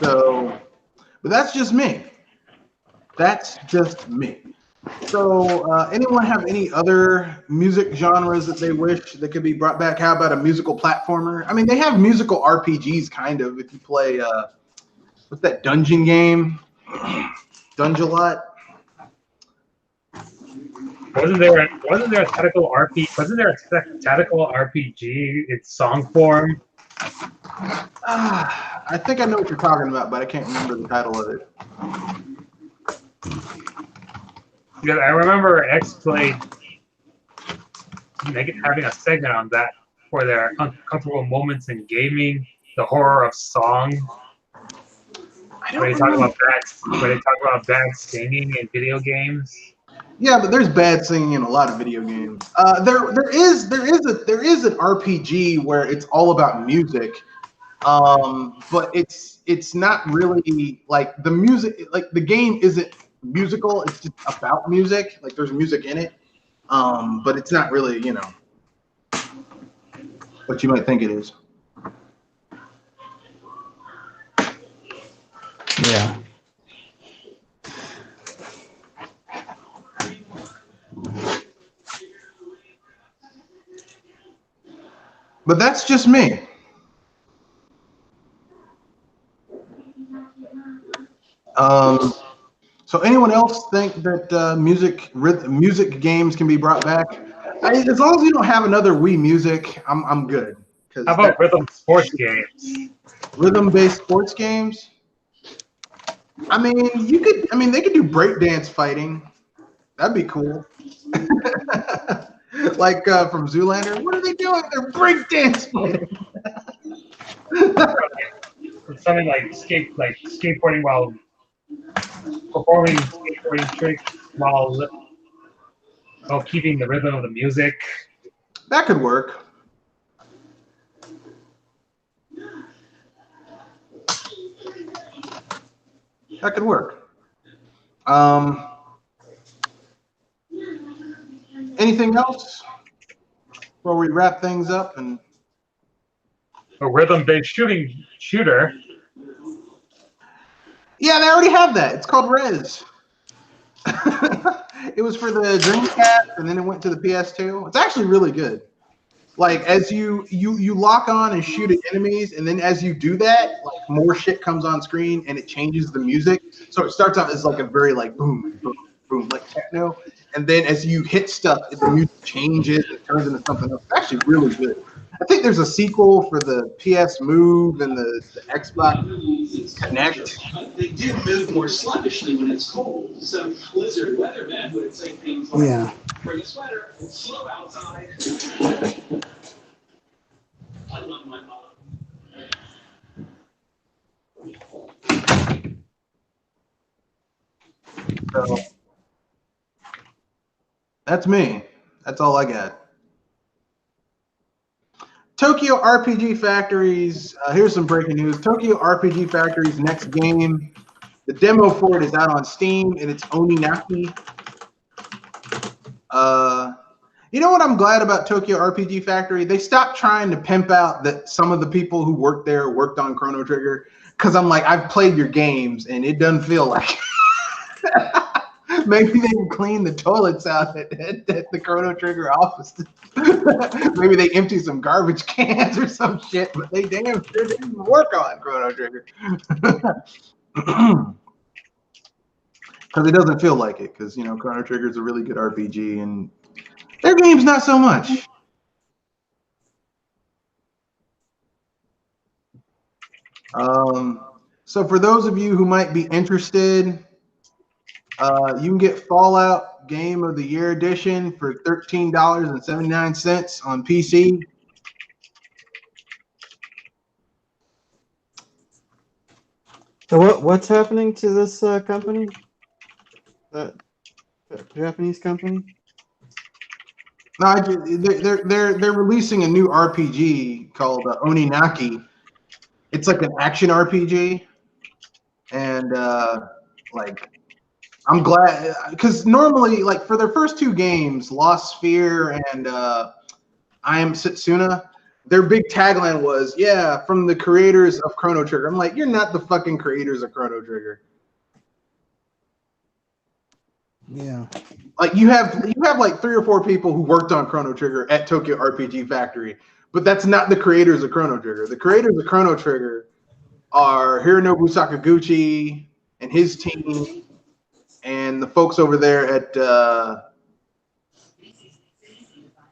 [SPEAKER 1] So, but that's just me. So, anyone have any other music genres that they wish that could be brought back? How about a musical platformer? I mean, they have musical RPGs, kind of. If you play, what's that dungeon game? Dungeon-Lot.
[SPEAKER 3] Wasn't there a tactical RPG? Wasn't there a tactical RPG in song form?
[SPEAKER 1] I think I know what you're talking about, but I can't remember the title of it.
[SPEAKER 3] Because I remember X-Play having a segment on that for their uncomfortable moments in gaming, the horror of song. When they talk about bad singing in video games.
[SPEAKER 1] Yeah, but there's bad singing in a lot of video games. There is an RPG where it's all about music, but it's not really like the music. Like the game isn't musical; it's just about music. Like there's music in it, but it's not really what you might think it is.
[SPEAKER 2] Yeah.
[SPEAKER 1] But that's just me. So anyone else think that music games can be brought back? As long as you don't have another Wii Music, I'm good.
[SPEAKER 3] How about rhythm sports games?
[SPEAKER 1] Rhythm-based sports games? I mean, they could do breakdance fighting. That'd be cool. Like from Zoolander, what are they doing? They're breakdance fighting.
[SPEAKER 3] Something like skateboarding while performing skateboarding tricks while keeping the rhythm of the music.
[SPEAKER 1] That could work. That could work. Anything else before we wrap things up? And
[SPEAKER 3] A rhythm-based shooter.
[SPEAKER 1] yeah, they already have that. It's called Rez. It was for the Dreamcast, and then it went to the PS2. It's actually really good. Like as you lock on and shoot at enemies, and then as you do that, like more shit comes on screen, and it changes the music. So it starts out as like a very like boom, boom, boom, like techno, and then as you hit stuff, the music changes. It turns into something else. It's actually really good. I think there's a sequel for the PS Move and the Xbox Connect.
[SPEAKER 4] They do move more sluggishly when it's cold. So blizzard weatherman would say things like, bring a sweater, it's slow outside. I love my mom.
[SPEAKER 1] So that's me. That's all I got. Tokyo RPG Factory's, here's some breaking news. Tokyo RPG Factory's next game, the demo for it is out on Steam, and it's Oninaki. You know what I'm glad about Tokyo RPG Factory? They stopped trying to pimp out that some of the people who worked there worked on Chrono Trigger, because I'm like, I've played your games, and it doesn't feel like Maybe they can clean the toilets out at the Chrono Trigger office. Maybe they empty some garbage cans or some shit, but they damn sure didn't work on Chrono Trigger. Because it doesn't feel like it, because, you know, Chrono Trigger is a really good RPG, and their game's not so much. So for those of you who might be interested, you can get Fallout Game of the Year Edition for $13.79 on PC.
[SPEAKER 2] So what's happening to this company? That Japanese company?
[SPEAKER 1] No, they're releasing a new RPG called Oninaki. It's like an action RPG, and like, I'm glad, because normally, like, for their first two games, Lost Sphere and I Am Setsuna, their big tagline was, yeah, from the creators of Chrono Trigger. I'm like, you're not the fucking creators of Chrono Trigger.
[SPEAKER 2] Yeah.
[SPEAKER 1] Like, you have like 3 or 4 people who worked on Chrono Trigger at Tokyo RPG Factory, but that's not the creators of Chrono Trigger. The creators of Chrono Trigger are Hironobu Sakaguchi and his team, and the folks over there at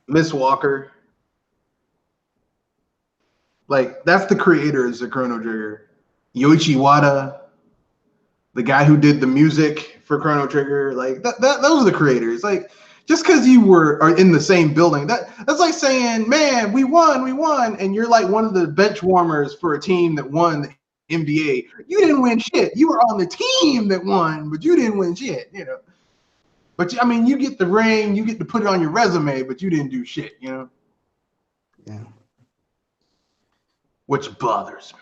[SPEAKER 1] Miss Walker. Like, that's the creators of Chrono Trigger. Yoichi Wada, the guy who did the music for Chrono Trigger, like those are the creators. Like, just because you are in the same building, that's like saying, man, we won, and you're like one of the bench warmers for a team that won the NBA. You didn't win shit. You were on the team that won, but you didn't win shit, you know. But I mean, you get the ring, you get to put it on your resume, but you didn't do shit, you know.
[SPEAKER 2] Yeah.
[SPEAKER 1] Which bothers me.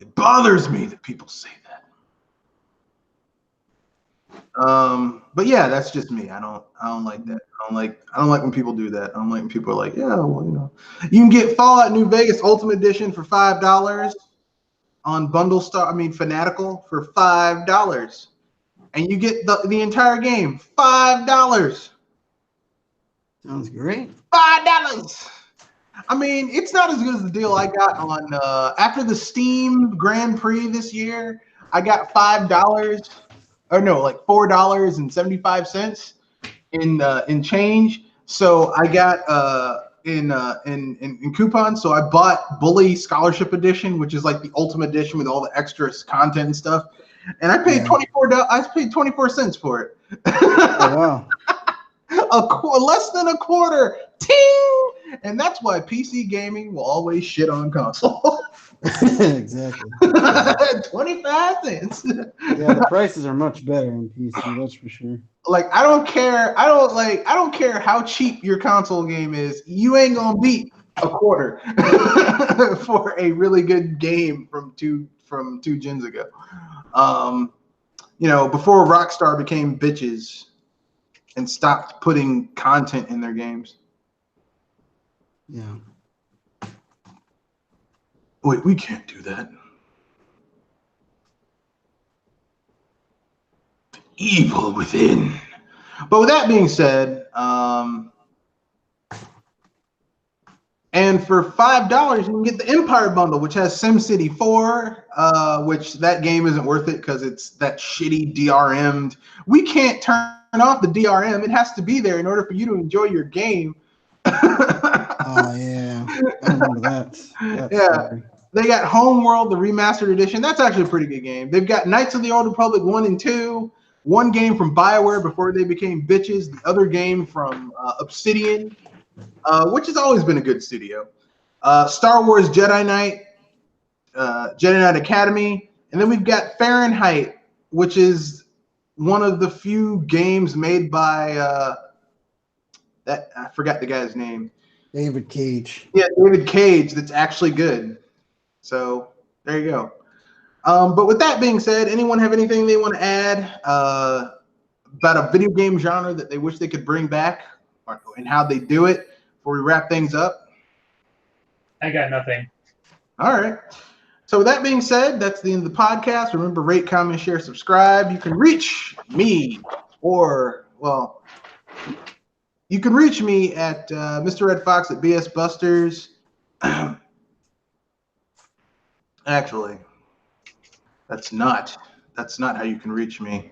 [SPEAKER 1] It bothers me that people say that. But yeah, that's just me. I don't like that. I don't like when people do that. I don't like when people are like, yeah, well, you know. You can get Fallout New Vegas Ultimate Edition for $5 on Fanatical for $5. And you get the entire game, $5.
[SPEAKER 2] Sounds great.
[SPEAKER 1] $5. I mean, it's not as good as the deal I got on after the Steam Grand Prix this year. I got $5, or no, like $4.75 in change. So I got in coupons. So I bought Bully Scholarship Edition, which is like the ultimate edition with all the extra content and stuff. And I paid $24. I paid 24 cents for it.
[SPEAKER 2] Oh, wow.
[SPEAKER 1] Less than a quarter. Ting! And that's why PC gaming will always shit on console.
[SPEAKER 2] Exactly.
[SPEAKER 1] 25 cents.
[SPEAKER 2] Yeah, the prices are much better in PC, that's for sure.
[SPEAKER 1] Like, I don't care how cheap your console game is. You ain't gonna beat a quarter for a really good game from two gens ago. Before Rockstar became bitches and stopped putting content in their games.
[SPEAKER 2] Yeah.
[SPEAKER 1] Wait, we can't do that. Evil within. But with that being said, and for $5, you can get the Empire Bundle, which has SimCity 4, which that game isn't worth it because it's that shitty DRM'd. We can't turn off the DRM. It has to be there in order for you to enjoy your game.
[SPEAKER 2] Oh, yeah. I remember that. That's
[SPEAKER 1] Yeah.
[SPEAKER 2] scary.
[SPEAKER 1] They got Homeworld, the remastered edition. That's actually a pretty good game. They've got Knights of the Old Republic 1 and 2. One game from BioWare before they became bitches. The other game from Obsidian, which has always been a good studio. Star Wars Jedi Knight, Jedi Knight Academy. And then we've got Fahrenheit, which is one of the few games made by I forgot the guy's name.
[SPEAKER 2] David Cage.
[SPEAKER 1] Yeah, David Cage. That's actually good. So there you go. But with that being said, anyone have anything they want to add about a video game genre that they wish they could bring back and how they do it before we wrap things up?
[SPEAKER 3] I got nothing.
[SPEAKER 1] All right. So with that being said, that's the end of the podcast. Remember, rate, comment, share, subscribe. You can reach me you can reach me at Mr. Red Fox at BS Busters. Actually, that's not how you can reach me.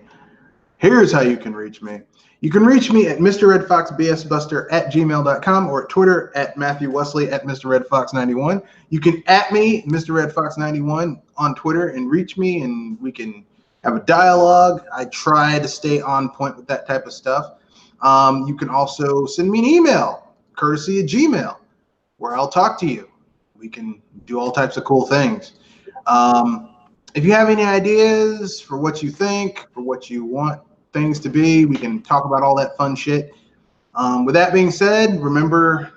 [SPEAKER 1] Here's how you can reach me. You can reach me at mrredfoxbsbuster@gmail.com or at Twitter at Matthew Wesley at mrredfox91. You can at me, mrredfox91 on Twitter and reach me, and we can have a dialogue. I try to stay on point with that type of stuff. You can also send me an email, courtesy of Gmail, where I'll talk to you. We can do all types of cool things. If you have any ideas for what you think, for what you want things to be, we can talk about all that fun shit. With that being said, remember,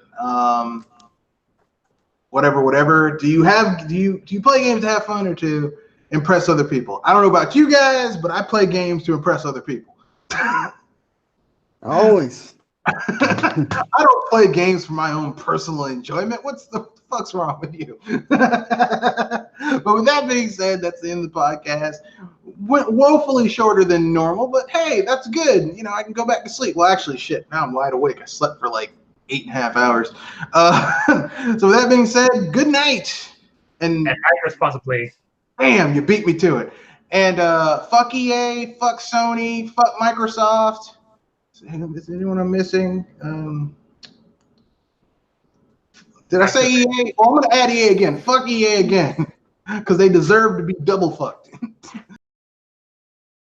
[SPEAKER 1] whatever. Do you play games to have fun or to impress other people? I don't know about you guys, but I play games to impress other people.
[SPEAKER 2] Always.
[SPEAKER 1] I don't play games for my own personal enjoyment. What's the fuck's wrong with you? But with that being said, that's the end of the podcast. Went woefully shorter than normal, but hey, that's good. I can go back to sleep. Well, actually, shit, now I'm wide awake. I slept for like 8.5 hours. So with that being said, good night. And
[SPEAKER 3] act responsibly.
[SPEAKER 1] Damn, you beat me to it. And fuck EA, fuck Sony, fuck Microsoft. Is anyone I'm missing? Did I say EA? Oh, I'm going to add EA again. Fuck EA again. Because they deserve to be double fucked.